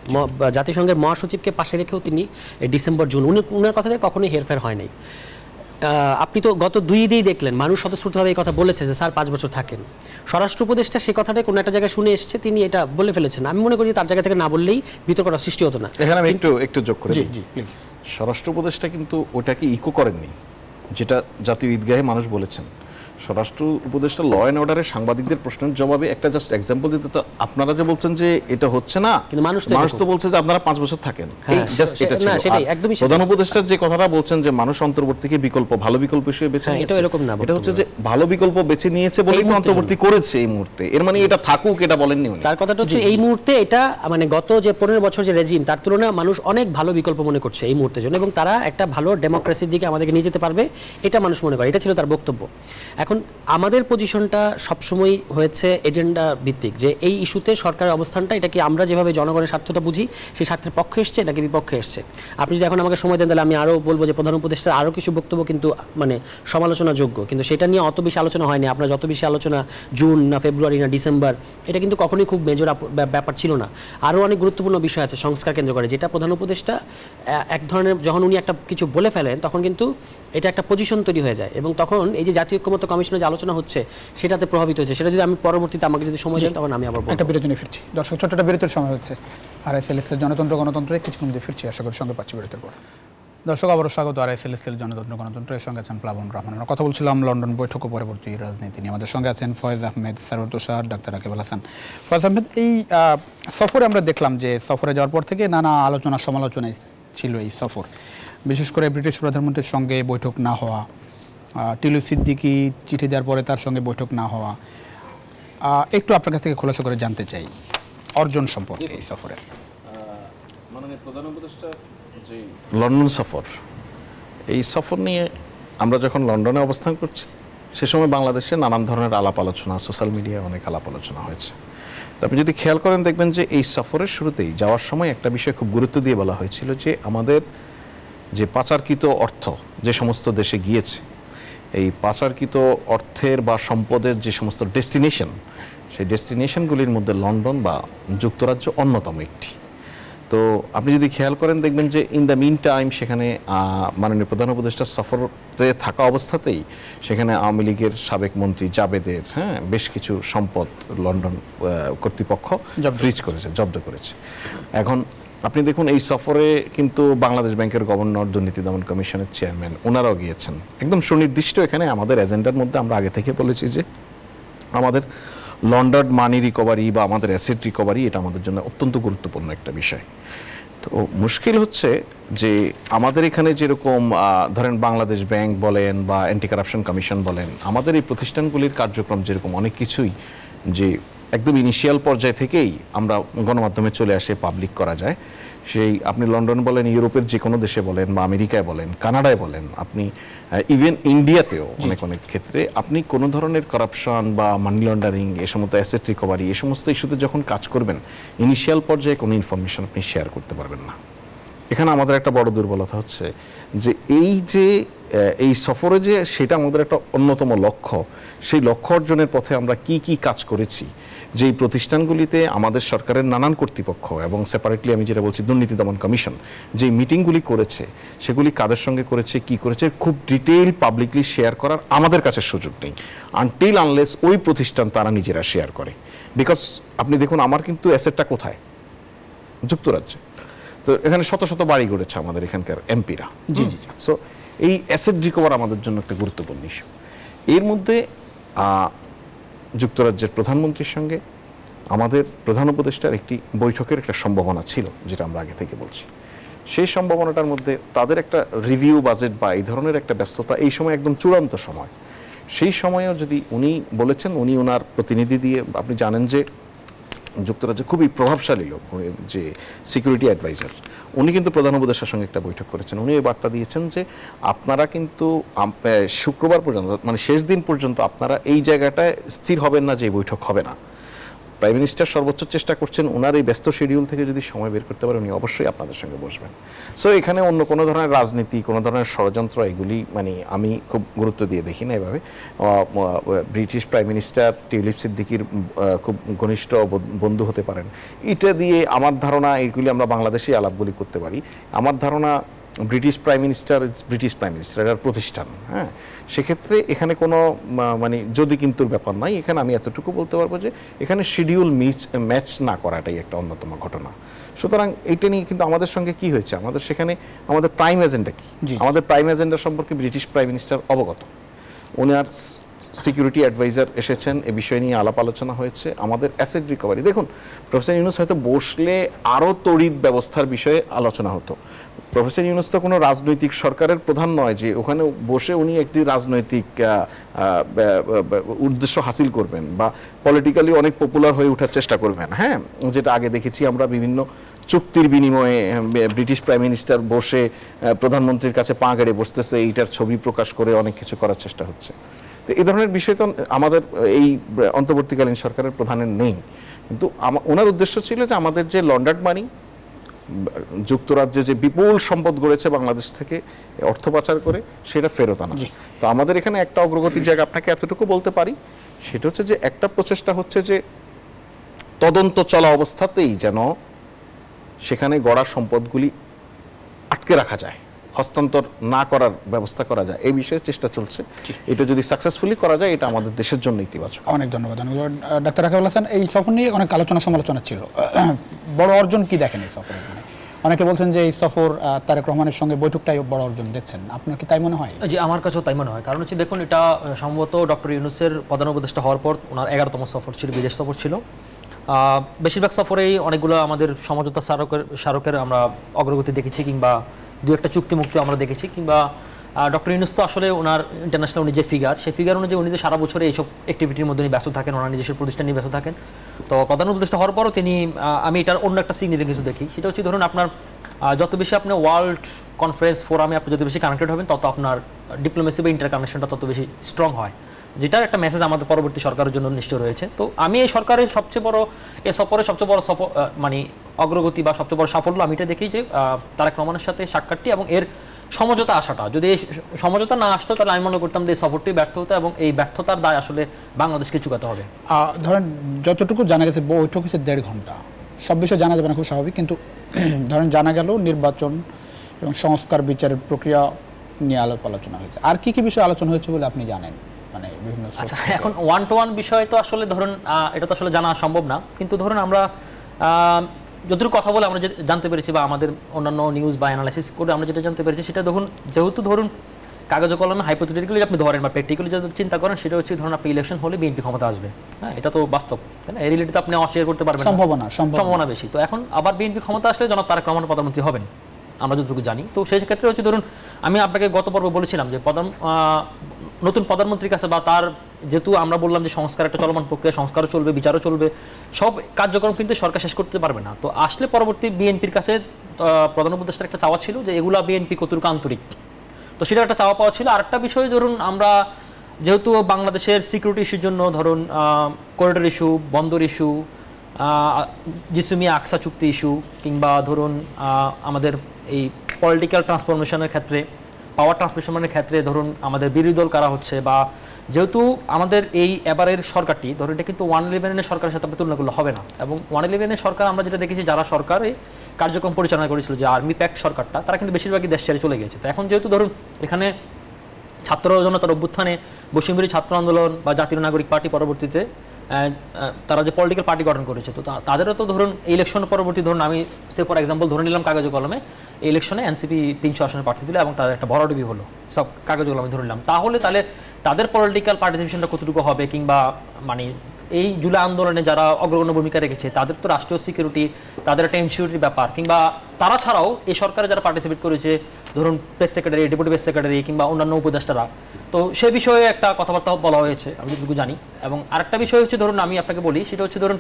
জাতিসংঘের মহাসচিবকে পাশে রেখেও তিনি ডিসেম্বর জুন উনার কথাতে কখনোই হেরফের হয় নাই। আপনি তো গত 2 ঈদেই দেখলেন মানুষ স্বতঃস্ফূর্তভাবে এই কথা বলেছে যে স্যার 5 বছর থাকেন। স্বরাষ্ট্র উপদেষ্টা সেই কথাটা কোনো একটা জায়গায় শুনে এসেছে, তিনি এটা বলে ফেলেছেন। আমি মনে করি তার জায়গা থেকে না বললেই বিতর্কটা সৃষ্টি হতো না। এখানে আমি একটু যোগ করে জি প্লিজ। স্বরাষ্ট্র উপদেষ্টা কিন্তু ওটাকে ইকো করেননি যেটা জাতীয় ঈদগাহে মানুষ বলেছেন। স্বরাষ্ট্র উপদেষ্টা ল অ্যান্ড অর্ডারের সাংবাদিকদের প্রশ্নের জবাবে একটা জাস্ট এক্সাম্পল দিতে, তো আপনারা যে বলছেন যে এটা হচ্ছে না, কিন্তু মানুষ তো বলছে যে আপনারা 5 বছর থাকেন, এই জাস্ট এটা ছিল। সেটাই একদমই প্রধান উপদেষ্টার যে কথাটা বলছেন যে মানুষ অন্তর্বর্তীকে ভালো বিকল্প হিসেবে বেছে নিয়েছে, এটা এরকম না, এটা হচ্ছে যে ভালো বিকল্প বেছে নিয়েছে বলেই তো অন্তর্বর্তী করেছে এই মুহূর্তে। এর মানে এটা থাকুক এটা বলেননি উনি। তার কথাটা হচ্ছে এই মুহূর্তে এটা মানে গত যে 15 বছর যে রেজিম তার তুলনায় মানুষ অনেক ভালো বিকল্প মনে করছে এই মুহূর্তের জন্য, এবং তারা একটা ভালো ডেমোক্রেসির দিকে আমাদেরকে নিয়ে যেতে পারবে এটা মানুষ মনে করে। এটা ছিল তার বক্তব্য। এখন আমাদের পজিশনটা সবসময় হয়েছে এজেন্ডা ভিত্তিক, যে এই ইস্যুতে সরকারের অবস্থানটা এটা কি আমরা যেভাবে জনগণের স্বার্থটা বুঝি সেই স্বার্থের পক্ষে এসছে নাকি বিপক্ষে এসছে। আপনি যদি এখন আমাকে সময় দেন তাহলে আমি আরও বলবো যে প্রধান উপদেষ্টার আরও কিছু বক্তব্য কিন্তু মানে সমালোচনাযোগ্য, কিন্তু সেটা নিয়ে অত বেশি আলোচনা হয়নি। আপনার যত বেশি আলোচনা জুন না ফেব্রুয়ারি না ডিসেম্বর, এটা কিন্তু কখনোই খুব মেজর ব্যাপার ছিল না। আরও অনেক গুরুত্বপূর্ণ বিষয় আছে সংস্কার কেন্দ্র করে, যেটা প্রধান উপদেষ্টা এক ধরনের যখন উনি একটা কিছু বলে ফেলেন তখন কিন্তু এটা একটা পজিশন তৈরি হয়ে যায়, এবং তখন এই যে জাতীয় ঐক্যমত্য কমিশনের যে আলোচনা হচ্ছে সেটাতে প্রভাবিত হয়েছে। সেটা যদি আমি পরবর্তীতে আমাকে যদি সময় দেন তখন আমি আবার একটা বিরতি নিয়ে ফিরছি। দর্শক, ছোট্ট বিরতির সময় হচ্ছে। আরআইএসএল জনতন্ত্র গণতন্ত্রে কিছুক্ষণ মধ্যে ফিরছি, আশা করি সঙ্গে পাচ্ছি বিরতির পর। দর্শক, আবারও স্বাগত আরআইএসএল জনতন্ত্র গণতন্ত্রের সঙ্গে আছেন প্লাবন রহমান। আমরা কথা বলছিলাম লন্ডন বৈঠক ও পরবর্তী রাজনীতি নিয়ে। আমাদের সঙ্গে আছেন ফয়েজ আহমেদ, সারোয়ার তুষার, ডাক্তার রাকিব আল হাসান। ফয়েজ আহমেদ, এই সফরে আমরা দেখলাম যে সফরে যাওয়ার পর থেকে নানা আলোচনা সমালোচনায় ছিল এই সফর, বিশেষ করে ব্রিটিশ প্রধানমন্ত্রীর সঙ্গে বৈঠক না হওয়া, টিলু সিদ্দিকী চিঠি দেওয়ার পরে তার সঙ্গে বৈঠক না হওয়া। একটু আপনার কাছ থেকে খোলাসা করে জানতে চাই অর্জন সম্পর্কে এই সফরের। মাননীয় প্রধান উপদেষ্টা যে লন্ডন সফর, এই সফর নিয়ে আমরা যখন লন্ডনে অবস্থান করছি সে সময় বাংলাদেশে নানান ধরনের আলাপ আলোচনা, সোশ্যাল মিডিয়ায় অনেক আলাপ আলোচনা হয়েছে। তো আপনি যদি খেয়াল করেন দেখবেন যে এই সফরের শুরুতেই যাওয়ার সময় একটা বিষয় খুব গুরুত্ব দিয়ে বলা হয়েছিল যে আমাদের যে পাচারকৃত অর্থ যে সমস্ত দেশে গিয়েছে, এই পাচারকৃত অর্থের বা সম্পদের যে সমস্ত ডেস্টিনেশন, সেই ডেস্টিনেশনগুলির মধ্যে লন্ডন বা যুক্তরাজ্য অন্যতম একটি। তো আপনি যদি খেয়াল করেন দেখবেন যে ইন দ্য মিন টাইম সেখানে মাননীয় প্রধান উপদেষ্টার সফরে থাকা অবস্থাতেই সেখানে আওয়ামী লীগের সাবেক মন্ত্রী জাবেদের বেশ কিছু সম্পদ লন্ডন কর্তৃপক্ষ ফ্রিজ করেছে, জব্দ করেছে। এখন আপনি দেখুন এই সফরে কিন্তু বাংলাদেশ ব্যাংকের গভর্নর, দুর্নীতি দমন কমিশনের চেয়ারম্যান ওনারাও গিয়েছেন। একদম সুনির্দিষ্ট এখানে আমাদের এজেন্ডার মধ্যে আমরা আগে থেকে বলেছি যে আমাদের লন্ডার্ড মানি রিকভারি বা আমাদের অ্যাসেট রিকভারি এটা আমাদের জন্য অত্যন্ত গুরুত্বপূর্ণ একটা বিষয়। তো মুশকিল হচ্ছে যে আমাদের এখানে যেরকম ধরেন বাংলাদেশ ব্যাংক বলেন বা অ্যান্টি কারাপশন কমিশন বলেন, আমাদের এই প্রতিষ্ঠানগুলির কার্যক্রম যেরকম অনেক কিছুই যে একদম ইনিশিয়াল পর্যায় থেকেই আমরা গণমাধ্যমে চলে আসে, পাবলিক করা যায়। সেই আপনি লন্ডন বলেন, ইউরোপের যে কোনো দেশে বলেন বা আমেরিকায় বলেন, কানাডায় বলেন, আপনি ইভেন ইন্ডিয়াতেও অনেক ক্ষেত্রে আপনি কোনো ধরনের করাপশন বা মানি লন্ডারিং, এ সমস্ত অ্যাসেট রিকভারি, এ সমস্ত ইস্যুতে যখন কাজ করবেন ইনিশিয়াল পর্যায়ে কোনো ইনফরমেশন আপনি শেয়ার করতে পারবেন না। এখানে আমাদের একটা বড় দুর্বলতা হচ্ছে যে এই সফরে যে সেটা আমাদের একটা অন্যতম লক্ষ্য, সেই লক্ষ্য অর্জনের পথে আমরা কি কি কাজ করেছি, যেই প্রতিষ্ঠানগুলিতে আমাদের সরকারের নানান কর্তৃপক্ষ এবং সেপারেটলি আমি যেটা বলছি দুর্নীতি দমন কমিশন যে মিটিংগুলি করেছে, সেগুলি কাদের সঙ্গে করেছে, কি করেছে, খুব ডিটেইল পাবলিকলি শেয়ার করার আমাদের কাছে সুযোগ নেই আনটিল আনলেস ওই প্রতিষ্ঠান তারা নিজেরা শেয়ার করে। বিকজ আপনি দেখুন আমার কিন্তু অ্যাসেটটা কোথায়, যুক্তরাজ্যে। তো এখানে শত শত বাড়ি গড়েছে আমাদের এখানকার এমপিরা। জি জি। সো এই অ্যাসেট রিকভার আমাদের জন্য একটা গুরুত্বপূর্ণ ইস্যু। এর মধ্যে যুক্তরাজ্যের প্রধানমন্ত্রীর সঙ্গে আমাদের প্রধান উপদেষ্টার একটি বৈঠকের একটা সম্ভাবনা ছিল, যেটা আমরা আগে থেকে বলছি। সেই সম্ভাবনাটার মধ্যে তাদের একটা রিভিউ বাজেট বা এই ধরনের একটা ব্যস্ততা এই সময় একদম চূড়ান্ত সময়, সেই সময়েও যদি উনি বলেছেন, উনি ওনার প্রতিনিধি দিয়ে, আপনি জানেন যে যুক্তরাজ্যে খুবই প্রভাবশালী লোক যে সিকিউরিটি অ্যাডভাইজার, উনি কিন্তু প্রধান উপদেষ্টার সঙ্গে একটা বৈঠক করেছেন। উনি এই বার্তা দিয়েছেন যে আপনারা কিন্তু শুক্রবার পর্যন্ত মানে শেষ দিন পর্যন্ত আপনারা এই জায়গাটায় স্থির হবেন না যে এই বৈঠক হবে না। প্রাইম মিনিস্টার সর্বোচ্চ চেষ্টা করছেন ওনার এই ব্যস্ত শিডিউল থেকে যদি সময় বের করতে পারে উনি অবশ্যই আপনাদের সঙ্গে বসবেন। সো এখানে অন্য কোনো ধরনের রাজনীতি, কোনো ধরনের ষড়যন্ত্র এগুলি মানে আমি খুব গুরুত্ব দিয়ে দেখি না এভাবে। ব্রিটিশ প্রাইম মিনিস্টার টিউলিপ সিদ্দিকির খুব ঘনিষ্ঠ বন্ধু হতে পারেন, এটা দিয়ে আমার ধারণা এইগুলি আমরা বাংলাদেশে আলাপগুলি করতে পারি। আমার ধারণা ব্রিটিশ প্রাইম মিনিস্টার এটার প্রতিষ্ঠান, হ্যাঁ, সেক্ষেত্রে এখানে কোনো মানে যদি কিন্তুর ব্যাপার নাই। এখানে আমি এতটুকু বলতে পারবো যে এখানে শিডিউল ম্যাচ না করাটাই একটা অন্যতম ঘটনা। সুতরাং এইটা নিয়ে কিন্তু আমাদের সঙ্গে কি হয়েছে, আমাদের সেখানে আমাদের প্রাইম এজেন্ডা কি, আমাদের প্রাইম এজেন্ডা সম্পর্কে ব্রিটিশ প্রাইম মিনিস্টার অবগত, ওনার সিকিউরিটি অ্যাডভাইজার এসেছেন, এ বিষয় নিয়ে আলাপ আলোচনা হয়েছে। আমাদের অ্যাসেট রিকভারি, দেখুন প্রফেসর ইউনূস হয়তো বসলে আরও তড়িৎ ব্যবস্থার বিষয়ে আলোচনা হতো। প্রফেসর ইউনূস তো কোনো রাজনৈতিক সরকারের প্রধান নয় যে ওখানে বসে উনি একটি রাজনৈতিক উদ্দেশ্য হাসিল করবেন বা পলিটিক্যালি অনেক পপুলার হয়ে ওঠার চেষ্টা করবেন। হ্যাঁ, যেটা আগে দেখেছি আমরা বিভিন্ন চুক্তির বিনিময়ে ব্রিটিশ প্রাইম মিনিস্টার বসে প্রধানমন্ত্রীর কাছে পা গেড়ে বসতেছে, এইটার ছবি প্রকাশ করে অনেক কিছু করার চেষ্টা হচ্ছে। তো এই ধরনের বিষয় তো আমাদের এই অন্তর্বর্তীকালীন সরকারের প্রধানের নেই, কিন্তু ওনার উদ্দেশ্য ছিল যে আমাদের যে লন্ডার্ড মানি, যুক্তরাজ্যে যে বিপুল সম্পদ গড়েছে বাংলাদেশ থেকে অর্থ পাচার করে, সেটা ফেরত আনা। তো আমাদের এখানে একটা অগ্রগতির জায়গা আপনাকে এতটুকু বলতে পারি, সেটা হচ্ছে যে একটা প্রচেষ্টা হচ্ছে যে তদন্ত চলা অবস্থাতেই যেন সেখানে গড়া সম্পদগুলি আটকে রাখা যায়, হস্তান্তর না করার ব্যবস্থা করা যায়, এই বিষয়ে চেষ্টা চলছে। এটা যদি সাকসেসফুলি করা যায় এটা আমাদের দেশের জন্য ইতিবাচক। অনেক ধন্যবাদ ডাক্তার রাকিবুল হাসান। এই সফর নিয়ে অনেক আলোচনা সমালোচনা ছিল, বড় অর্জন কি দেখেন এই সফরে? অনেকে বলছেন যে এই সফর তারেক রহমানের সঙ্গে বৈঠকটাই বড় অর্জন দেখছেন, আপনার কি তাই মনে হয়? জি, আমার কাছেও তাই মনে হয়। কারণ হচ্ছে দেখুন, এটা সম্ভবত ডক্টর ইউনূসের প্রধান উপদেষ্টা হওয়ার পর ওনার 11তম সফর ছিল, বিদেশ সফর ছিল। বেশিরভাগ সফরেই অনেকগুলো আমাদের সমঝোতা স্মারকের আমরা অগ্রগতি দেখেছি, কিংবা দু একটা চুক্তি মুক্তি আমরা দেখেছি, কিংবা ডক্টর ইউনূস তো আসলে ওনার ইন্টারন্যাশনাল উনি যে ফিগার, সেই ফিগার অনুযায়ী উনি যে সারা বছরে এইসব অ্যাক্টিভিটির মধ্যে উনি ব্যস্ত থাকেন, ওনার নিজস্ব প্রতিষ্ঠান নিয়ে ব্যস্ত থাকেন। তো প্রধান উপদেষ্টা হওয়ার পরও তিনি, আমি এটার অন্য একটা সিগনিফিকেন্স দেখি, সেটা হচ্ছে ধরুন আপনার যত বেশি আপনি ওয়ার্ল্ড কনফারেন্স ফোরামে আপনি যত বেশি কানেক্টেড হবেন, তত আপনার ডিপ্লোমেসি বা ইন্টার কানেকশনটা তত বেশি স্ট্রং হয়, যেটার একটা মেসেজ আমাদের পরবর্তী সরকারের জন্য নিশ্চয় রয়েছে। তো আমি এই সরকারের সবচেয়ে বড় এই সফরের সবচেয়ে বড় মানে অগ্রগতি বা সবচেয়ে বড় সাফল্য আমি এটা দেখি যে তারেক রহমানের সাথে সাক্ষাৎটি এবং এর সমঝোতা আসাটা। যদি এই সমঝোতা না আসতো তাহলে আমি মনে করতাম যে এই সফরটি ব্যর্থ হতো, এবং এই ব্যর্থতার দায় আসলে বাংলাদেশকে চুকাতে হবে। ধরেন যতটুকু জানা গেছে বৈঠক হচ্ছে 1.5 ঘন্টা, সব বিষয় জানা যাবে না, খুব স্বাভাবিক, কিন্তু ধরেন জানা গেল নির্বাচন এবং সংস্কার বিচারের প্রক্রিয়া নিয়ে আলোচনা হয়েছে। আর কি কি বিষয় আলোচনা হয়েছে বলে আপনি জানেন? মানে বিভিন্ন আচ্ছা, এখন ওয়ান টু ওয়ান বিষয় তো আসলে ধরুন এটা তো আসলে জানা সম্ভব না, কিন্তু ধরুন আমরা যতটুকু কথা বলে আমরা জানতে পেরেছি বা আমাদের অন্যান্য নিউজ বা অ্যানালাইসিস করে আমরা যেটা জানতে পেরেছি, সেটা দেখুন যেহেতু ধরুন কাগজে কলমে হাইপোথেটিক্যালি আপনি ধরেন বা প্র্যাকটিক্যালি যদি চিন্তা করেন, সেটা হচ্ছে ধরুন আপনি ইলেকশন হলে বিএনপি ক্ষমতা আসবে। হ্যাঁ, এটা তো বাস্তব, তাই না? এই রিলেটিতে আপনি অস্বীকার করতে পারবেন না, সম্ভাবনা বেশি। তো এখন আবার বিএনপি ক্ষমতা আসলে জনাব তারেক রহমান প্রধানমন্ত্রী হবেন, আমরা যতটুকু জানি। তো সেই ক্ষেত্রে হচ্ছে ধরুন আমি আপনাকে গত পর্বে বলেছিলাম যে নতুন প্রধানমন্ত্রীর কাছে বা তার, যেহেতু আমরা বললাম যে সংস্কার একটা চলমান প্রক্রিয়া, সংস্কারও চলবে, বিচারও চলবে, সব কার্যক্রম কিন্তু সরকার শেষ করতে পারবে না। তো আসলে পরবর্তী বিএনপির কাছে প্রধান উপদেষ্টার একটা চাওয়া ছিল যে এগুলা বিএনপি কতটুকু আন্তরিক, তো সেটা একটা চাওয়া পাওয়া ছিল। আরেকটা বিষয় ধরুন আমরা যেহেতু বাংলাদেশের সিকিউরিটি ইস্যুর জন্য ধরুন করিডোর ইস্যু, বন্দর ইস্যু, জিসুমিয়া আকসা চুক্তি ইস্যু, কিংবা ধরুন আমাদের এই পলিটিক্যাল ট্রান্সফরমেশনের ক্ষেত্রে, পাওয়ার ট্রান্সফরমেশনের ক্ষেত্রে ধরুন আমাদের বিরোধী দল কারা হচ্ছে, বা যেহেতু আমাদের এই এবারের সরকারটি ধরুন এটা কিন্তু 111-এর সরকারের সাথে তুলনা করলে হবে না, এবং 111-এর সরকার আমরা যেটা দেখেছি যারা সরকারে কার্যক্রম পরিচালনা করেছিল, যে আর্মি প্যাক্ট সরকারটা, তারা কিন্তু বেশিরভাগই দেশ ছেড়ে চলে গেছে। তো এখন যেহেতু ধরুন এখানে ছাত্র জনতার অভ্যুত্থানে বৈষম্যবিরোধী ছাত্র আন্দোলন বা জাতীয় নাগরিক পার্টি পরবর্তীতে তারা যে পলিটিক্যাল পার্টি গঠন করেছে, তো তাদেরও তো ধরুন ইলেকশন পরবর্তী ধরুন আমি সে ফর এক্সাম্পল ধরে নিলাম কাগজে কলমে এই ইলেকশনে এনসিপি 300 আসনে প্রার্থী দিল এবং তাদের একটা ভরাডুবি হলো, সব কাগজে কলমে ধরে নিলাম, তাহলে তাদের পলিটিক্যাল পার্টিসিপেশনটা কতটুকু হবে, কিংবা মানে এই জুলাই আন্দোলনে যারা অগ্রগণ্য ভূমিকা রেখেছে তাদের তো রাষ্ট্রীয় সিকিউরিটি, তাদের একটা ইনসিকিউরিটির ব্যাপার, কিংবা তারা ছাড়াও এই সরকারে যারা পার্টিসিপেট করেছে ধরুন press secretary, deputy press secretary কিংবা অন্যান্য উপদেষ্টারা, তো সে বিষয়ে একটা কথাবার্তা বলা হয়েছে আমি যতটুকু জানি। এবং আরেকটা বিষয় হচ্ছে ধরুন আমি আপনাকে বলি, সেটা হচ্ছে ধরুন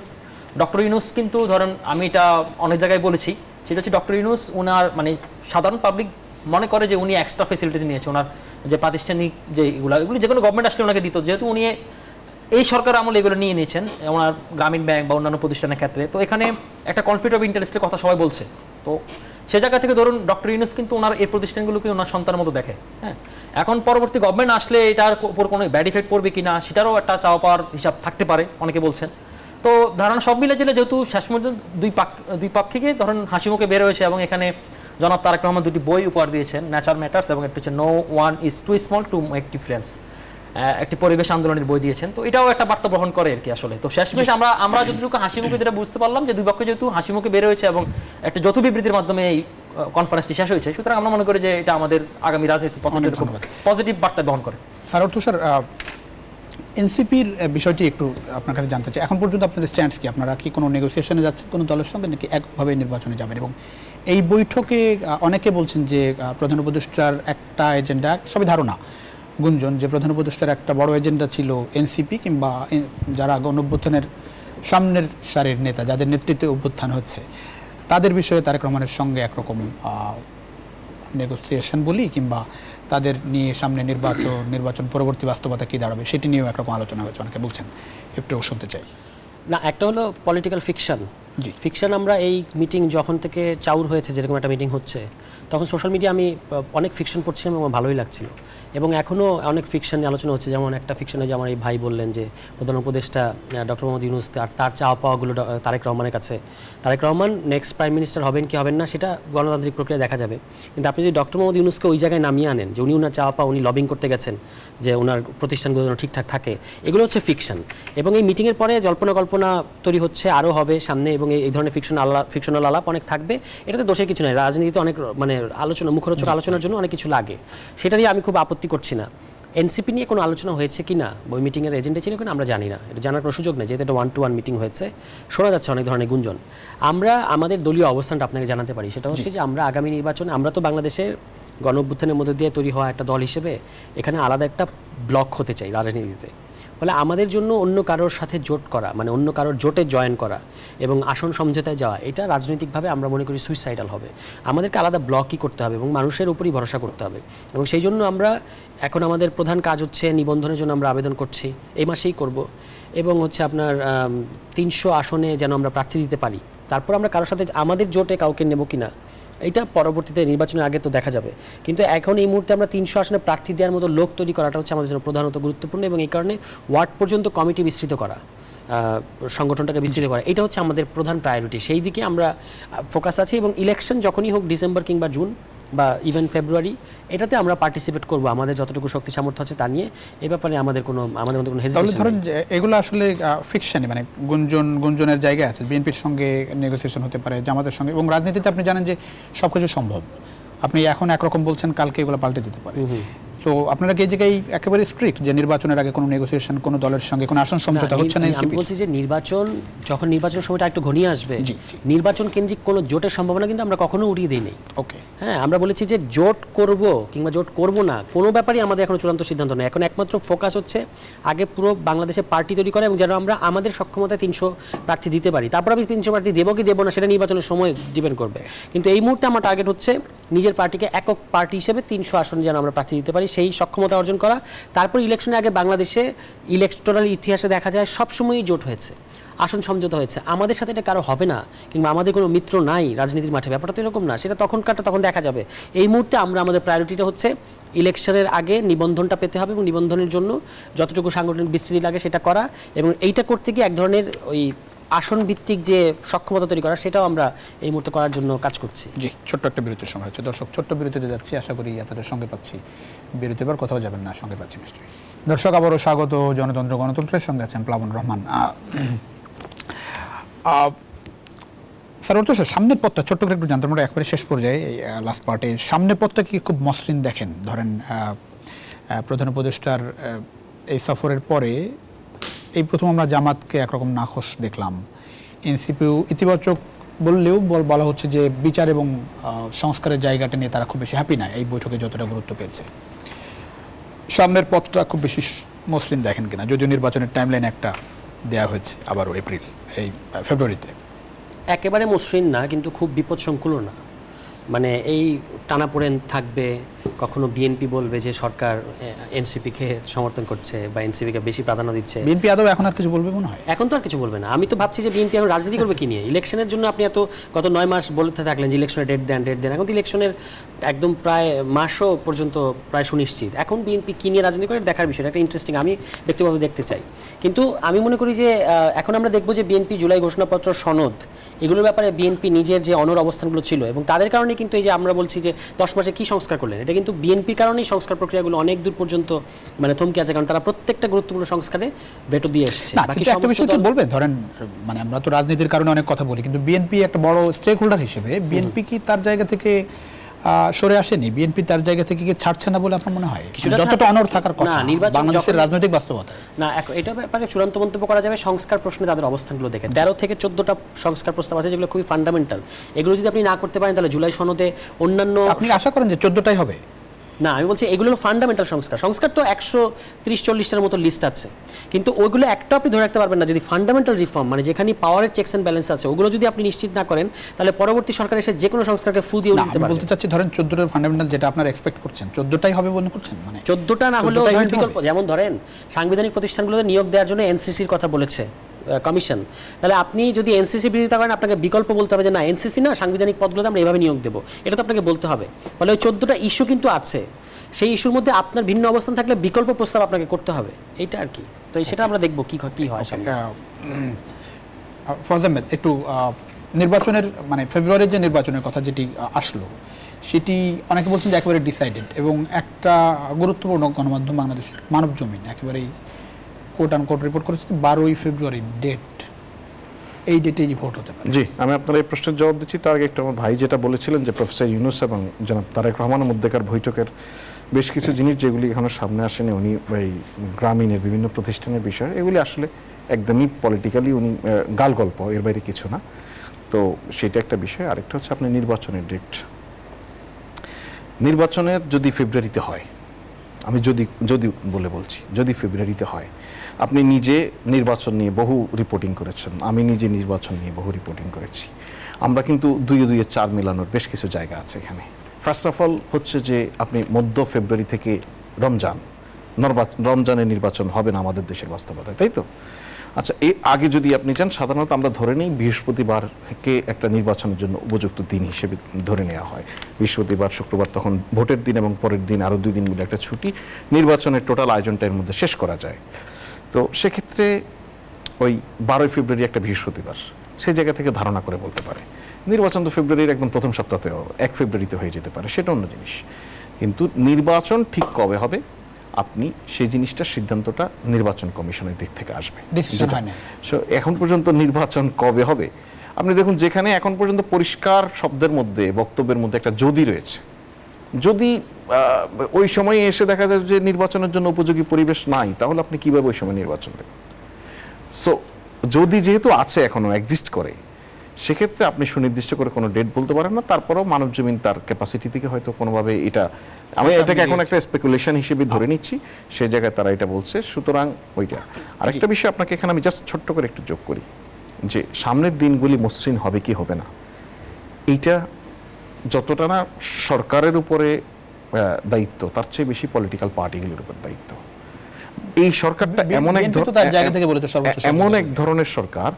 ডক্টর ইউনূস কিন্তু ধরুন আমি এটা অনেক জায়গায় বলেছি, সেটা হচ্ছে ডক্টর ইউনূস ওনার মানে সাধারণ পাবলিক মনে করে যে উনি এক্সট্রা ফেসিলিটিস নিয়েছে, ওনার যে প্রাতিষ্ঠানিক যে এগুলি যে কোনো গভর্নমেন্ট আসলে ওনাকে দিত, যেহেতু উনি এই সরকার আমলে এগুলো নিয়ে নিয়েছেন ওনার গ্রামীণ ব্যাংক বা অন্যান্য প্রতিষ্ঠানের ক্ষেত্রে, তো এখানে একটা কনফ্লিক্ট অফ ইন্টারেস্টের কথা সবাই বলছে। তো সে জায়গা থেকে ধরুন ডক্টর ইউনূস কিন্তু ওনার এই প্রতিষ্ঠানগুলোকে ওনার সন্তানের মতো দেখে। হ্যাঁ, এখন পরবর্তী গভর্নমেন্ট আসলে এটার উপর কোনো ব্যাড ইফেক্ট পড়বে কিনা সেটারও একটা চাওয়া পাওয়ার হিসাব থাকতে পারে, অনেকে বলছেন। তো ধারণা সব মিলে জেলে যেহেতু শেষ পর্যন্ত দুই পক্ষকে ধরুন হাসিমুখে বের হয়েছে, এবং এখানে জনাব তারেক রহমান 2টি বই উপহার দিয়েছেন, নেচার ম্যাটার্স এবং একটা হচ্ছে no one is too small to make difference, একটি পরিবেশ আন্দোলনের বই দিয়েছেন। তো এটাও একটা বার্তা বহন করে আর কি। আসলে তো শেষমেশ আমরা যতটুকু হাসিমুখে যেটা বুঝতে পারলাম যে দুই পক্ষ যেহেতু হাসিমুখে বের হয়েছে এবং একটা যৌথ বিবৃতির মাধ্যমে এই কনফারেন্সটি শেষ হয়েছে, সুতরাং আমরা মনে করি যে এটা আমাদের আগামী রাজনীতি পজিটিভ বার্তা বহন করে। স্যার অর্থ স্যার এনসিপির বিষয়টি একটু আপনার কাছে জানতে চাই, এখন পর্যন্ত আপনাদের স্ট্যান্ডস কি? আপনারা কি কোনো নেগোসিয়েশনে যাচ্ছেন কোনো দলের সঙ্গে, নাকি একভাবে নির্বাচনে যাবেন? এবং এই বৈঠকে অনেকে বলছেন যে প্রধান উপদেষ্টার একটা এজেন্ডা, সবই ধারণা গুঞ্জন, যে প্রধান উপদেষ্টার একটা বড় এজেন্ডা ছিল এনসিপি কিংবা যারা গণঅভ্যুত্থানের সামনের সারির নেতা, যাদের নেতৃত্বে অভ্যুত্থান হচ্ছে, তাদের বিষয়ে তারেক রহমানের সঙ্গে একরকম নেগোসিয়েশন বলি, কিংবা তাদের নিয়ে সামনে নির্বাচন পরবর্তী বাস্তবতা কী দাঁড়াবে সেটি নিয়েও একরকম আলোচনা হয়েছে, অনেকে বলছেন, একটু শুনতে চাই। না, একটা হলো পলিটিক্যাল ফিকশন। জি, ফিকশন আমরা এই মিটিং যখন থেকে চাউর হয়েছে, যেরকম একটা মিটিং হচ্ছে, তখন সোশ্যাল মিডিয়া আমি অনেক ফিকশন পড়ছিলাম এবং ভালোই লাগছিল, এবং এখনও অনেক ফিকশন নিয়ে আলোচনা হচ্ছে। যেমন একটা ফিকশনে যে আমার এই ভাই বললেন যে প্রধান উপদেষ্টা ডক্টর মোহাম্মদ ইউনূস তার চাওয়া পাওয়াগুলো তারেক রহমানের কাছে, Tarique Rahman next prime minister হবেন কি হবেন না সেটা গণতান্ত্রিক প্রক্রিয়া দেখা যাবে, কিন্তু আপনি যদি ডক্টর মোহাম্মদ ইউনূসকে ওই জায়গায় নামিয়ে আনেন যে উনি ওনার চাওয়া পাওয়া, উনি লবিং করতে গেছেন যে ওনার প্রতিষ্ঠানগুলো যেন ঠিকঠাক থাকে, এগুলো হচ্ছে ফিকশন। এবং এই মিটিংয়ের পরে জল্পনা কল্পনা তৈরি হচ্ছে, আরও হবে সামনে, এবং এই ধরনের ফিকশনাল আলাপ অনেক থাকবে। এটাতে দোষের কিছু নেই, রাজনীতিতে অনেক মানে আলোচনা, মুখরোচক আলোচনার জন্য অনেক কিছু লাগে, সেটা নিয়ে আমি খুব আপত্তি করছি না। এনসিপি নিয়ে কোনো আলোচনা হয়েছে কি না, ওই মিটিংয়ের এজেন্ডা ছিল কিনা আমরা জানি না, এটা জানার কোনো সুযোগ নেই, যেহেতু এটা 1-to-1 মিটিং হয়েছে, শোনা যাচ্ছে অনেক ধরনের গুঞ্জন। আমরা আমাদের দলীয় অবস্থানটা আপনাকে জানাতে পারি, সেটা হচ্ছে যে আমরা আগামী নির্বাচনে, আমরা তো বাংলাদেশের গণঅভ্যুত্থানের মধ্যে দিয়ে তৈরি হওয়া একটা দল হিসেবে এখানে আলাদা একটা ব্লক হতে চাই রাজনীতিতে। ফলে আমাদের জন্য অন্য কারোর সাথে জোট করা, মানে অন্য কারোর জোটে জয়েন করা এবং আসন সমঝোতায় যাওয়া, এটা রাজনৈতিকভাবে আমরা মনে করি সুইসাইডাল হবে। আমাদেরকে আলাদা ব্লকই করতে হবে এবং মানুষের উপরই ভরসা করতে হবে, এবং সেই জন্য আমরা এখন আমাদের প্রধান কাজ হচ্ছে নিবন্ধনের জন্য আমরা আবেদন করছি, এই মাসেই করব, এবং হচ্ছে আপনার 300 আসনে যেন আমরা প্রার্থী দিতে পারি। তারপর আমরা কারোর সাথে আমাদের জোটে কাউকে নেব কিনা এটা পরবর্তীতে নির্বাচনের আগে তো দেখা যাবে, কিন্তু এখন এই মুহূর্তে আমরা 300 আসনে প্রার্থী দেওয়ার মতো লোক তৈরি করাটা হচ্ছে আমাদের জন্য প্রধানত গুরুত্বপূর্ণ, এবং এই কারণে ওয়ার্ড পর্যন্ত কমিটি বিস্তৃত করা, সংগঠনটাকে বিস্তৃত করা, এটা হচ্ছে আমাদের প্রধান প্রায়োরিটি, সেই দিকে আমরা ফোকাস আছি। এবং ইলেকশন যখনই হোক, ডিসেম্বর কিংবা জুন বা ইভেন ফেব্রুয়ারি, এটাতে আমরা পার্টিসিপেট করব আমাদের যতটুকু শক্তি সামর্থ্য আছে তা নিয়ে। এই ব্যাপারে আমাদের মধ্যে কোনো হেজিটেশন নেই। ধরেন যে এগুলো আসলে ফিকশন, মানে গুঞ্জনের জায়গায় আছে, বিএনপির সঙ্গে নেগোসিয়েশন হতে পারে, জামাতের সঙ্গে, এবং রাজনীতিতে আপনি জানেন যে সব কিছু সম্ভব, আপনি এখন একরকম বলছেন, কালকে এগুলো পাল্টে যেতে পারে। তো আপনারা কি এই জায়গায় একেবারে স্ট্রিক্ট যে নির্বাচনের আগে কোনো নেগোসিয়েশন, কোনো দলের সঙ্গে কোনো আসন সমঝোতা হচ্ছে না? আমি বলছি যে নির্বাচন সময়টা একটু ঘনিয়ে আসবে, নির্বাচন কেন্দ্রিক কোনো জোটের সম্ভাবনা কিন্তু আমরা কখনো উড়িয়ে দিই নাই। ওকে, হ্যাঁ, আমরা বলেছি যে জোট করব কিংবা জোট করব না, কোনো ব্যাপারই আমাদের এখনো চূড়ান্ত সিদ্ধান্ত নেই। এখন একমাত্র ফোকাস হচ্ছে আগে পুরো বাংলাদেশে পার্টি তৈরি করা, এবং যেন আমরা আমাদের সক্ষমতায় 300 প্রার্থী দিতে পারি। তারপর আমি 300 প্রার্থী দেবো কি দেবো না সেটা নির্বাচনের সময় ডিপেন্ড করবে, কিন্তু এই মুহূর্তে আমার টার্গেট হচ্ছে নিজের পার্টিকে একক পার্টি হিসেবে 300 আসন যেন আমরা প্রার্থী দিতে পারি, সেই সক্ষমতা অর্জন করা। তারপর ইলেকশনের আগে বাংলাদেশে ইলেকটোরাল ইতিহাসে দেখা যায় সবসময়ই জোট হয়েছে। আসন সমঝোতা হয়েছে, আমাদের সাথে এটা কারো হবে না কিংবা আমাদের কোনো মিত্র নাই রাজনীতির মাঠে, ব্যাপারটা তো এরকম না। সেটা তখন দেখা যাবে। এই মুহূর্তে আমাদের প্রায়োরিটিটা হচ্ছে ইলেকশনের আগে নিবন্ধনটা পেতে হবে এবং নিবন্ধনের জন্য যতটুকু সাংগঠনিক বিস্তৃতি লাগে সেটা করা, এবং এইটা করতে গিয়ে এক ধরনের ওই আসন ভিত্তিক যে সক্ষমতা তৈরি করা, সেটাও আমরা এই মুহূর্তে করার জন্য কাজ করছি। জি, ছোট্ট একটা বিরতির সময় হচ্ছে। দর্শক, ছোট্ট বিরতিতে যাচ্ছি, আশা করি আপনাদের সঙ্গে পাচ্ছি। বিরতির পর কোথাও যাবেন না, সঙ্গে পাচ্ছি নিশ্চয়ই। দর্শক, আবারও স্বাগত গণতন্ত্রের সঙ্গে আছেন প্লাবন রহমান। স্যার, অর্থ সামনের পথটা ছোট্ট করে একটু জানতে, আমরা একবারে শেষ পর্যায়ে লাস্ট পার্টে সামনের পথটা কি খুব মসৃণ দেখেন? ধরেন প্রধান উপদেষ্টার এই সফরের পরে এই প্রথম আমরা জামাতকে একরকম নাখোশ দেখলাম, এনসিপিও ইতিবাচক বললেও বলা হচ্ছে যে বিচার এবং সংস্কারের জায়গাটা নিয়ে তারা খুব বেশি হ্যাপি না এই বৈঠকে যতটা গুরুত্ব পেয়েছে। সামনের পথটা খুব বেশি মসৃণ দেখেন কিনা? যদিও নির্বাচনের টাইমলাইন একটা দেওয়া হয়েছে আবারও ফেব্রুয়ারিতে। একেবারে মসৃণ না, কিন্তু খুব বিপদসংকুলও না। মানে এই টানাপোড়েন থাকবে, কখনো বিএনপি বলবে যে সরকার এনসিপিকে সমর্থন করছে বা এনসিপিকে বেশি প্রাধান্য দিচ্ছে। বিএনপি আদৌ এখন আর কিছু বলবে মনে হয়? এখন তো আর কিছু বলবে না। আমি তো ভাবছি যে বিএনপি এখন রাজনীতি করবে কি নিয়ে? ইলেকশনের জন্য আপনি গত 9 মাস বলতে থাকলেন যে ইলেকশনের ডেট দেন। এখন তো ইলেকশনের একদম প্রায় মাসও পর্যন্ত প্রায় সুনিশ্চিত। এখন বিএনপি কি নিয়ে রাজনীতি করে দেখার বিষয়টা একটা ইন্টারেস্টিং, আমি ব্যক্তিগতভাবে দেখতে চাই। কিন্তু আমি মনে করি যে এখন আমরা দেখব যে বিএনপি জুলাই ঘোষণাপত্র, সনদ, এগুলোর ব্যাপারে বিএনপি নিজের যে অনড় অবস্থানগুলো ছিল, এবং তাদের কারণে কিন্তু এই যে আমরা বলছি যে 10 মাসে কি সংস্কার করলেন, এটা কিন্তু বিএনপির কারণেই সংস্কার প্রক্রিয়াগুলো অনেক দূর পর্যন্ত মানে থমকে আছে, কারণ তারা প্রত্যেকটা গুরুত্বপূর্ণ সংস্কারে ভেটো দিয়ে এসেছে। একটা বিষয় তো বলবেন, ধরেন মানে আমরা তো রাজনীতির কারণে অনেক কথা বলি, কিন্তু বিএনপি একটা বড় স্টেক হোল্ডার হিসেবে বিএনপি কি তার জায়গা থেকে সরে আসেনি? বিএনপি তার জায়গা থেকে কি ছাড়ছে না বলে আপনার মনে হয়? যতটা অনড় থাকার কথা বাংলাদেশের রাজনৈতিক বাস্তবতা না, এটা ব্যাপারে চূড়ান্ত মন্তব্য করা যাবে সংস্কার প্রশ্নে তাদের অবস্থানগুলো দেখে। 13 থেকে 14টা সংস্কার প্রস্তাব আছে যেগুলো খুবই ফান্ডামেন্টাল। এগুলো যদি আপনি না করতে পারেন তাহলে জুলাই সনদে অন্যান্য, আপনি আশা করেন যে 14টাই হবে? না, আমি বলছি এগুলো ফান্ডামেন্টাল সংস্কার তো 130-40টার মতো লিস্ট আছে, কিন্তু ওইগুলো একটা আপনি ধরে রাখতে পারবেন না যদি ফান্ডামেন্টাল রিফর্ম, মানে যেখানে পাওয়ারের চেকস এন্ড ব্যালেন্স আছে, ওগুলো যদি আপনি নিশ্চিত না করেন, তাহলে পরবর্তী সরকার এসে যে কোনো সংস্কারকে ফু দিয়ে দিতে পারবে। বলতে চাচ্ছি ধরেন 14টা ফান্ডামেন্টাল যেটা আপনারা এক্সপেক্ট করছেন 14টাই হবে মনে করছেন? মানে 14টা না হলেও বিকল্প, যেমন ধরেন সাংবিধানিক প্রতিষ্ঠানগুলোতে নিয়োগ দেওয়ার জন্য এনসিসির কথা বলেছে কমিশন, তাহলে আপনি যদি এনসিসি বিরোধিতা করেন আপনাকে বিকল্প বলতে হবে যে না, এনসিসি না, সাংবিধানিক পদগুলোতে আমরা এভাবে নিয়োগ দেবো, এটা তো আপনাকে বলতে হবে। ফলে ওই 14টা ইস্যু কিন্তু আছে, সেই ইস্যুর মধ্যে আপনার ভিন্ন অবস্থান থাকলে বিকল্প প্রস্তাব আপনাকে করতে হবে, এইটা আর কি। তো সেটা আমরা দেখবো কি হয় সামনে। ফরজ আহমেদ, একটু নির্বাচনের মানে ফেব্রুয়ারির যে নির্বাচনের কথা যেটি আসলো, সেটি অনেকে বলছেন যে একেবারে ডিসাইডেড, এবং একটা গুরুত্বপূর্ণ গণমাধ্যম বাংলাদেশের মানবজমিন একেবারেই কোট আনকোট রিপোর্ট করেছে 12ই ফেব্রুয়ারি ডেট, এই ডেটে ভোট হতে পারে। জি, আমি আপনার এই প্রশ্নের জবাব দিচ্ছি। তার আগে একটু আমার ভাই যেটা বলেছিলেন যে প্রফেসর ইউনূস এবং জনাব তারেক রহমানের মধ্যেকার বৈঠকের বেশ কিছু জিনিস যেগুলি এখনো সামনে আসেনি, উনি এই গ্রামীণের বিভিন্ন প্রতিষ্ঠানের বিষয়, এগুলি আসলে একদমই পলিটিক্যালি উনি গাল গল্প, এর বাইরে কিছু না। তো সেটা একটা বিষয়। আরেকটা হচ্ছে আপনি নির্বাচনের ডেট, নির্বাচনের যদি ফেব্রুয়ারিতে হয়, আমি যদি বলছি যদি ফেব্রুয়ারিতে হয়, আপনি নিজে নির্বাচন নিয়ে বহু রিপোর্টিং করেছেন, আমি নিজে নির্বাচন নিয়ে বহু রিপোর্টিং করেছি। আমরা কিন্তু 2 এ 4 মেলানোর বেশ কিছু জায়গা আছে এখানে। ফার্স্ট অফ অল হচ্ছে যে আপনি মধ্য ফেব্রুয়ারি থেকে রমজানের নির্বাচন হবে না আমাদের দেশের বাস্তবতায়, তাই তো? আচ্ছা, এর আগে যদি আপনি চান, সাধারণত আমরা ধরে নিই বৃহস্পতিবারকে একটা নির্বাচনের জন্য উপযুক্ত দিন হিসেবে ধরে নেওয়া হয়। বৃহস্পতিবার, শুক্রবার, তখন ভোটের দিন এবং পরের দিন আরও 2 দিন মিলে একটা ছুটি, নির্বাচনের টোটাল আয়োজনটা এর মধ্যে শেষ করা যায়। তো সেক্ষেত্রে ওই 12ই ফেব্রুয়ারি একটা বৃহস্পতিবার, সেই জায়গা থেকে ধারণা করে বলতে পারে নির্বাচন তো ফেব্রুয়ারির একদম প্রথম সপ্তাহতেও 1 ফেব্রুয়ারিতে হয়ে যেতে পারে, সেটা অন্য জিনিস। কিন্তু নির্বাচন ঠিক কবে হবে আপনি সেই জিনিসটার সিদ্ধান্তটা নির্বাচন কমিশনের দিক থেকে আসবে। এখন পর্যন্ত নির্বাচন কবে হবে আপনি দেখুন, যেখানে এখন পর্যন্ত পরিষ্কার শব্দের মধ্যে বক্তব্যের মধ্যে একটা যদি রয়েছে, যদি ওই সময়ে এসে দেখা যায় যে নির্বাচনের জন্য উপযোগী পরিবেশ নাই, তাহলে আপনি কিভাবে ওই সময় নির্বাচন দেবেন? সো যদি যেহেতু আছে, এখনো এক্সিস্ট করে, সেক্ষেত্রে আপনি সুনির্দিষ্ট করে কোনো ডেট বলতে পারেন না। তারপরেও মানবজমিন তার ক্যাপাসিটি থেকে হয়তো কোনোভাবে আমি এটাকে এখন একটা স্পেকুলেশন হিসেবে ধরে নিচ্ছি, সেই জায়গায় তারা এটা বলছে। সুতরাং ওইটা আরেকটা বিষয় আপনাকে এখানে আমি জাস্ট ছোট্ট করে একটু যোগ করি যে সামনের দিনগুলি মসৃণ হবে কি হবে না, এইটা যতটা না সরকারের উপরে দায়িত্ব, তার চেয়ে বেশি পলিটিক্যাল পার্টিগুলোর উপর দায়িত্ব। এই সরকারটা এমন এক বিএনপি তো তার জায়গা থেকে বলেছে সর্বোচ্চ এমন এক ধরনের সরকার,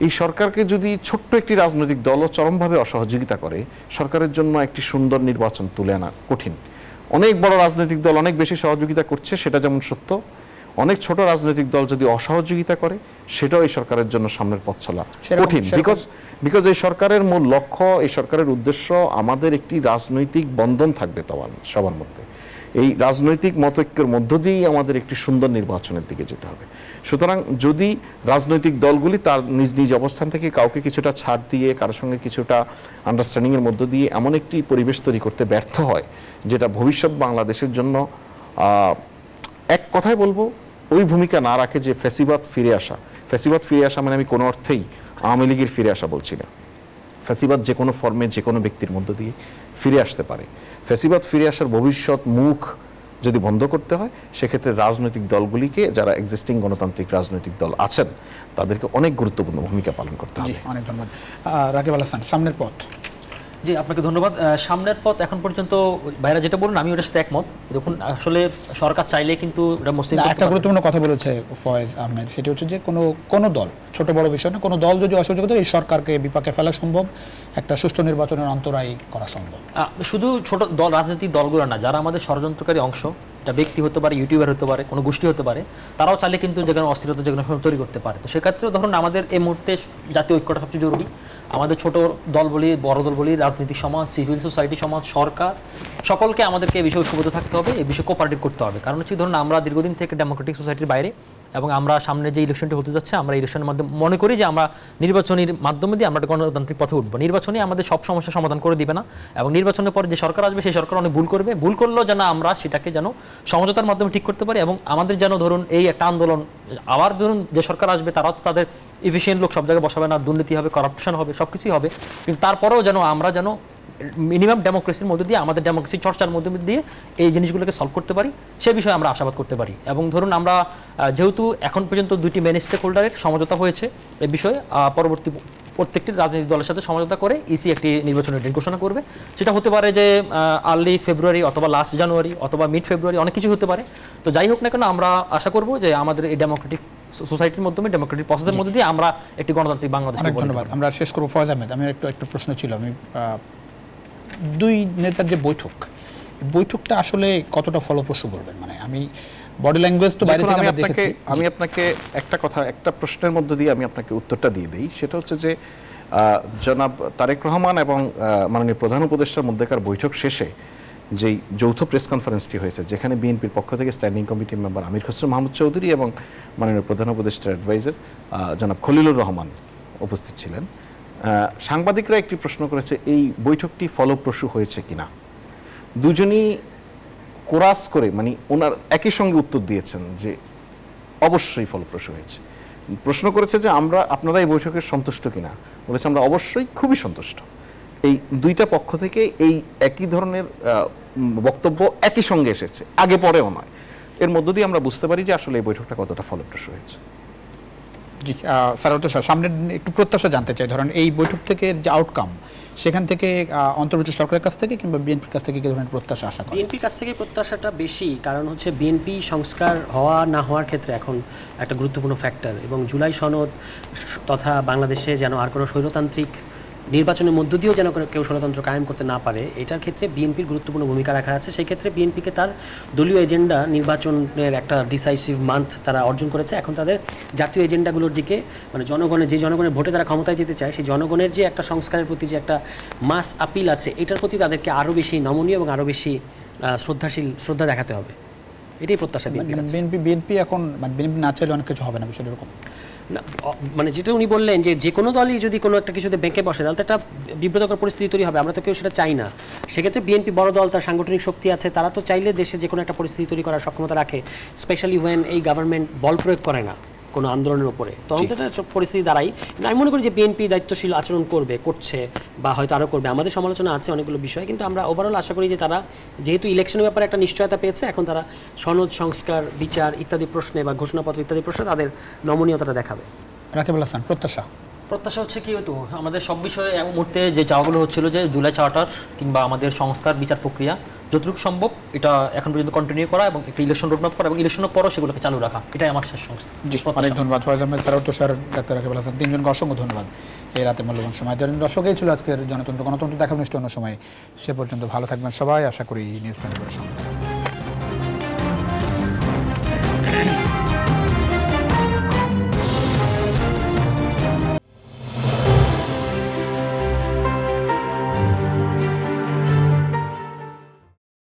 এই সরকারকে যদি ছোট্ট একটি রাজনৈতিক দলও চরমভাবে অসহযোগিতা করে, সরকারের জন্য একটি সুন্দর নির্বাচন তুলে আনা কঠিন। অনেক বড় রাজনৈতিক দল অনেক বেশি সহযোগিতা করছে, সেটা যেমন সত্য, অনেক ছোট রাজনৈতিক দল যদি অসহযোগিতা করে সেটাও এই সরকারের জন্য সামনের পথ চলা কঠিন। বিকজ এই সরকারের মূল লক্ষ্য, এই সরকারের উদ্দেশ্য আমাদের একটি রাজনৈতিক বন্ধন থাকবে সবার মধ্যে। এই রাজনৈতিক মতৈক্যের মধ্য দিয়েই আমাদের একটি সুন্দর নির্বাচনের দিকে যেতে হবে। সুতরাং যদি রাজনৈতিক দলগুলি তার নিজ নিজ অবস্থান থেকে কাউকে কিছুটা ছাড় দিয়ে, কারোর সঙ্গে কিছুটা আন্ডারস্ট্যান্ডিংয়ের মধ্য দিয়ে এমন একটি পরিবেশ তৈরি করতে ব্যর্থ হয় যেটা ভবিষ্যৎ বাংলাদেশের জন্য, এক কথায় বলবো, ওই ভূমিকা না রাখে যে ফ্যাসিবাদ ফিরে আসা। ফ্যাসিবাদ ফিরে আসা মানে আমি কোনো অর্থেই আওয়ামী লীগের ফিরে আসা বলছি না। ফ্যাসিবাদ যে কোনো ফর্মে যে কোনো ব্যক্তির মধ্য দিয়ে ফিরে আসতে পারে। ফ্যাসিবাদ ফিরে আসার ভবিষ্যৎ মুখ যদি বন্ধ করতে হয়, সেক্ষেত্রে রাজনৈতিক দলগুলিকে, যারা এক্সিস্টিং গণতান্ত্রিক রাজনৈতিক দল আছেন, তাদেরকে অনেক গুরুত্বপূর্ণ ভূমিকা পালন করতে হবে। অনেক ধন্যবাদ। রাকিব আল হাসান, সামনের পথ। জি, আপনাকে ধন্যবাদ। সামনের পথ এখন পর্যন্ত বাইরে যেটা বলুন আমি ওটার সাথে একমত। দেখুন, আসলে সরকার চাইলে কিন্তু এটা মুসলিম একটা গুরুত্বপূর্ণ কথা বলেছে ফয়েজ আহমেদ, সেটি হচ্ছে যে কোনো দল, ছোট বড় বিষয় না, কোনো দল যদি অসহযোগিতা এই সরকারকে বিপাকে ফেলা সম্ভব, একটা সুষ্ঠু নির্বাচনের অন্তরায় করা সম্ভব। শুধু ছোট দল, রাজনৈতিক দলগুলো না, যারা আমাদের ষড়যন্ত্রকারী অংশ, এটা ব্যক্তি হতে পারে, ইউটিউবার হতে পারে, কোনো গোষ্ঠী হতে পারে, তারাও চাইলে কিন্তু যেখানে অস্থিরতা যেখানে তৈরি করতে পারে। তো সেক্ষেত্রে ধরুন আমাদের এই মুহূর্তে জাতীয় ঐক্যটা সবচেয়ে জরুরি। আমাদের ছোট দল বলি, বড় দল বলি, রাজনৈতিক সমাজ, সিভিল সোসাইটি সমাজ, সরকার, সকলকে আমাদেরকে এই বিষয়ে ঐক্যবদ্ধ থাকতে হবে, এই বিষয়ে কোঅপারেটিভ করতে হবে। কারণ হচ্ছে ধরুন আমরা দীর্ঘদিন থেকে ডেমোক্রেটিক সোসাইটির বাইরে, এবং আমরা সামনে যে ইলেকশনটি হতে যাচ্ছে, আমরা ইলেকশনের মাধ্যমে মনে করি যে আমরা নির্বাচনের মাধ্যমে দিয়ে আমরা গণতান্ত্রিক পথে উঠবো। নির্বাচনই আমাদের সব সমস্যার সমাধান করে দিবে না, এবং নির্বাচনের পর যে সরকার আসবে সেই সরকার অনেক ভুল করবে। ভুল করলেও যেন আমরা সেটাকে যেন সমঝোতার মাধ্যমে ঠিক করতে পারি, এবং আমাদের যেন ধরুন এই একটা আন্দোলন, আবার ধরুন যে সরকার আসবে তারাও তো তাদের এফিসিয়েন্ট লোক সব জায়গায় বসাবে না, দুর্নীতি হবে, করাপশন হবে, সব কিছুই হবে, কিন্তু তারপরেও যেন আমরা যেন মিনিমাম ডেমোক্রেসির মধ্যে দিয়ে, আমাদের ডেমোক্রেসি চর্চার মধ্যে দিয়ে এই জিনিসগুলোকে সলভ করতে পারি, সে বিষয়ে আমরা আশাবাদ করতে পারি। এবং ধরুন আমরা যেহেতু এখন পর্যন্ত দুটি মেন স্টেক হোল্ডারের সমঝোতা হয়েছে এ বিষয়ে, পরবর্তী প্রত্যেকটি রাজনৈতিক দলের সাথে সমঝোতা করে ইসি একটি নির্বাচনের ডেট ঘোষণা করবে। সেটা হতে পারে যে আর্লি ফেব্রুয়ারি অথবা লাস্ট জানুয়ারি অথবা মিড ফেব্রুয়ারি, অনেক কিছু হতে পারে। তো যাই হোক না কেন, আমরা আশা করব যে আমাদের এই ডেমোক্রেটিক সোসাইটির মাধ্যমে, ডেমোক্রেটিক প্রসেসের মধ্যে দিয়ে আমরা একটি গণতান্ত্রিক বাংলাদেশ। অনেক ধন্যবাদ। আমরা শেষ করব। ফয়েজ আহমেদ, আমি একটু প্রশ্ন ছিল, আমি দুই নেতার যে বৈঠকটা আসলে কতটা ফলপ্রসূ বলবেন? মানে আমি বডি ল্যাঙ্গুয়েজ তো বাইরে থেকে আমরা দেখেছি। আমি আপনাকে একটা প্রশ্নের মধ্য দিয়ে আমি আপনাকে উত্তরটা দিয়ে দেই। সেটা হচ্ছে যে জনাব তারেক রহমান এবং মাননীয় প্রধান উপদেষ্টার মধ্যেকার বৈঠক শেষে যেই যৌথ প্রেস কনফারেন্সটি হয়েছে, যেখানে বিএনপির পক্ষ থেকে স্ট্যান্ডিং কমিটির মেম্বার আমির খসরু মাহমুদ চৌধুরী এবং মাননীয় প্রধান উপদেষ্টার অ্যাডভাইজার জনাব খলিলুর রহমান উপস্থিত ছিলেন, সাংবাদিকরা একটি প্রশ্ন করেছে এই বৈঠকটি ফলপ্রসূ হয়েছে কিনা। দুজনই কোরাস করে, মানে ওনার একই সঙ্গে উত্তর দিয়েছেন যে অবশ্যই ফলপ্রসূ হয়েছে। প্রশ্ন করেছে যে আপনারা এই বৈঠকে সন্তুষ্ট কিনা, বলেছে আমরা অবশ্যই খুবই সন্তুষ্ট। এই দুইটা পক্ষ থেকে এই একই ধরনের বক্তব্য একই সঙ্গে এসেছে, আগে পরেও নয়। এর মধ্য দিয়ে আমরা বুঝতে পারি যে আসলে এই বৈঠকটা কতটা ফলপ্রসূ হয়েছে। জি স্যার, সামনের একটু প্রত্যাশা জানতে চাই। ধরেন এই বৈঠক থেকে যে আউটকাম, সেখান থেকে অন্তর্বর্তী সরকারের কাছ থেকে কিংবা বিএনপির কাছ থেকে কি ধরনের প্রত্যাশা আশা করেন? বিএনপির কাছ থেকে প্রত্যাশাটা বেশি, কারণ হচ্ছে বিএনপি সংস্কার হওয়া না হওয়ার ক্ষেত্রে এখন একটা গুরুত্বপূর্ণ ফ্যাক্টর, এবং জুলাই সনদ তথা বাংলাদেশে যেন আর কোনো স্বৈরতান্ত্রিক নির্বাচনের মধ্য দিয়েও যেন কেউ ষড়যন্ত্র কায়েম করতে না পারে, এটার ক্ষেত্রে বিএনপির গুরুত্বপূর্ণ ভূমিকা রাখা আছে। সেই ক্ষেত্রে বিএনপিকে তার দলীয় এজেন্ডা, নির্বাচনের একটা ডিসাইসিভ মান্থ তারা অর্জন করেছে। এখন তাদের জাতীয় এজেন্ডাগুলোর দিকে, মানে জনগণের ভোটে তারা ক্ষমতায় যেতে চায়, সেই জনগণের যে একটা সংস্কারের প্রতি যে একটা মাস আপিল আছে, এটার প্রতি তাদেরকে আরও বেশি নমনীয় এবং আরও বেশি শ্রদ্ধা দেখাতে হবে। এটাই প্রত্যাশা বিএনপি এখন, মানে বিএনপি না চাইলে অনেক কিছু হবে না, বিষয়টা এরকম না। মানে যেটা উনি বললেন যে কোনো দলই যদি কোনো একটা কিছুতে বেঁকে বসে, তাহলে তো একটা বিব্রতকর পরিস্থিতি তৈরি হবে, আমরা তো কেউ সেটা চাই না। সেক্ষেত্রে বিএনপি বড় দল, তার সাংগঠনিক শক্তি আছে, তারা তো চাইলে দেশে যে কোনো একটা পরিস্থিতি তৈরি করার সক্ষমতা রাখে, স্পেশালি ওয়েন এই গভর্নমেন্ট বল প্রয়োগ করে না কোনো আন্দোলনের উপরে, তখন তো একটা পরিস্থিতি দাঁড়াই। আমি মনে করি যে বিএনপি দায়িত্বশীল আচরণ করছে বা হয়তো আরও করবে। আমাদের সমালোচনা আছে অনেকগুলো বিষয়, কিন্তু আমরা ওভারঅল আশা করি যে তারা যেহেতু ইলেকশনের ব্যাপারে একটা নিশ্চয়তা পেয়েছে, এখন তারা সনদ, সংস্কার, বিচার ইত্যাদি প্রশ্নে বা ঘোষণাপত্র ইত্যাদি প্রশ্নে তাদের নমনীয়তাটা দেখাবে। রাকিব আল হাসান, প্রত্যাশা হচ্ছে কি, হয়তো আমাদের সব বিষয়ে এক মুহূর্তে যে চাওয়াগুলো হচ্ছিল যে জুলাই চার্টার কিংবা আমাদের সংস্কার, বিচার প্রক্রিয়া, যতটুকু সম্ভব এটা এখন পর্যন্ত কন্টিনিউ করা এবং একটা ইলেকশন রোডম্যাপ করা এবং ইলেকশনের পরও সেগুলোকে চালু রাখা, এটাই আমার শেষ সংস্থা। জি, অনেক ধন্যবাদ ফয়েজ আহমেদ স্যার, তুষার, ডাক্তার রাকিবুল হাসান, তিনজনকে অসংখ্য ধন্যবাদ এই রাতে মূল্যবান সময় দেওয়ার জন্য। দর্শকেই ছিল আজকের জনতন্ত্র গণতন্ত্র, দেখা নিশ্চয় অন্য সময়। সে পর্যন্ত ভালো থাকবেন সবাই, আশা করি নিউজ 24 সঙ্গে।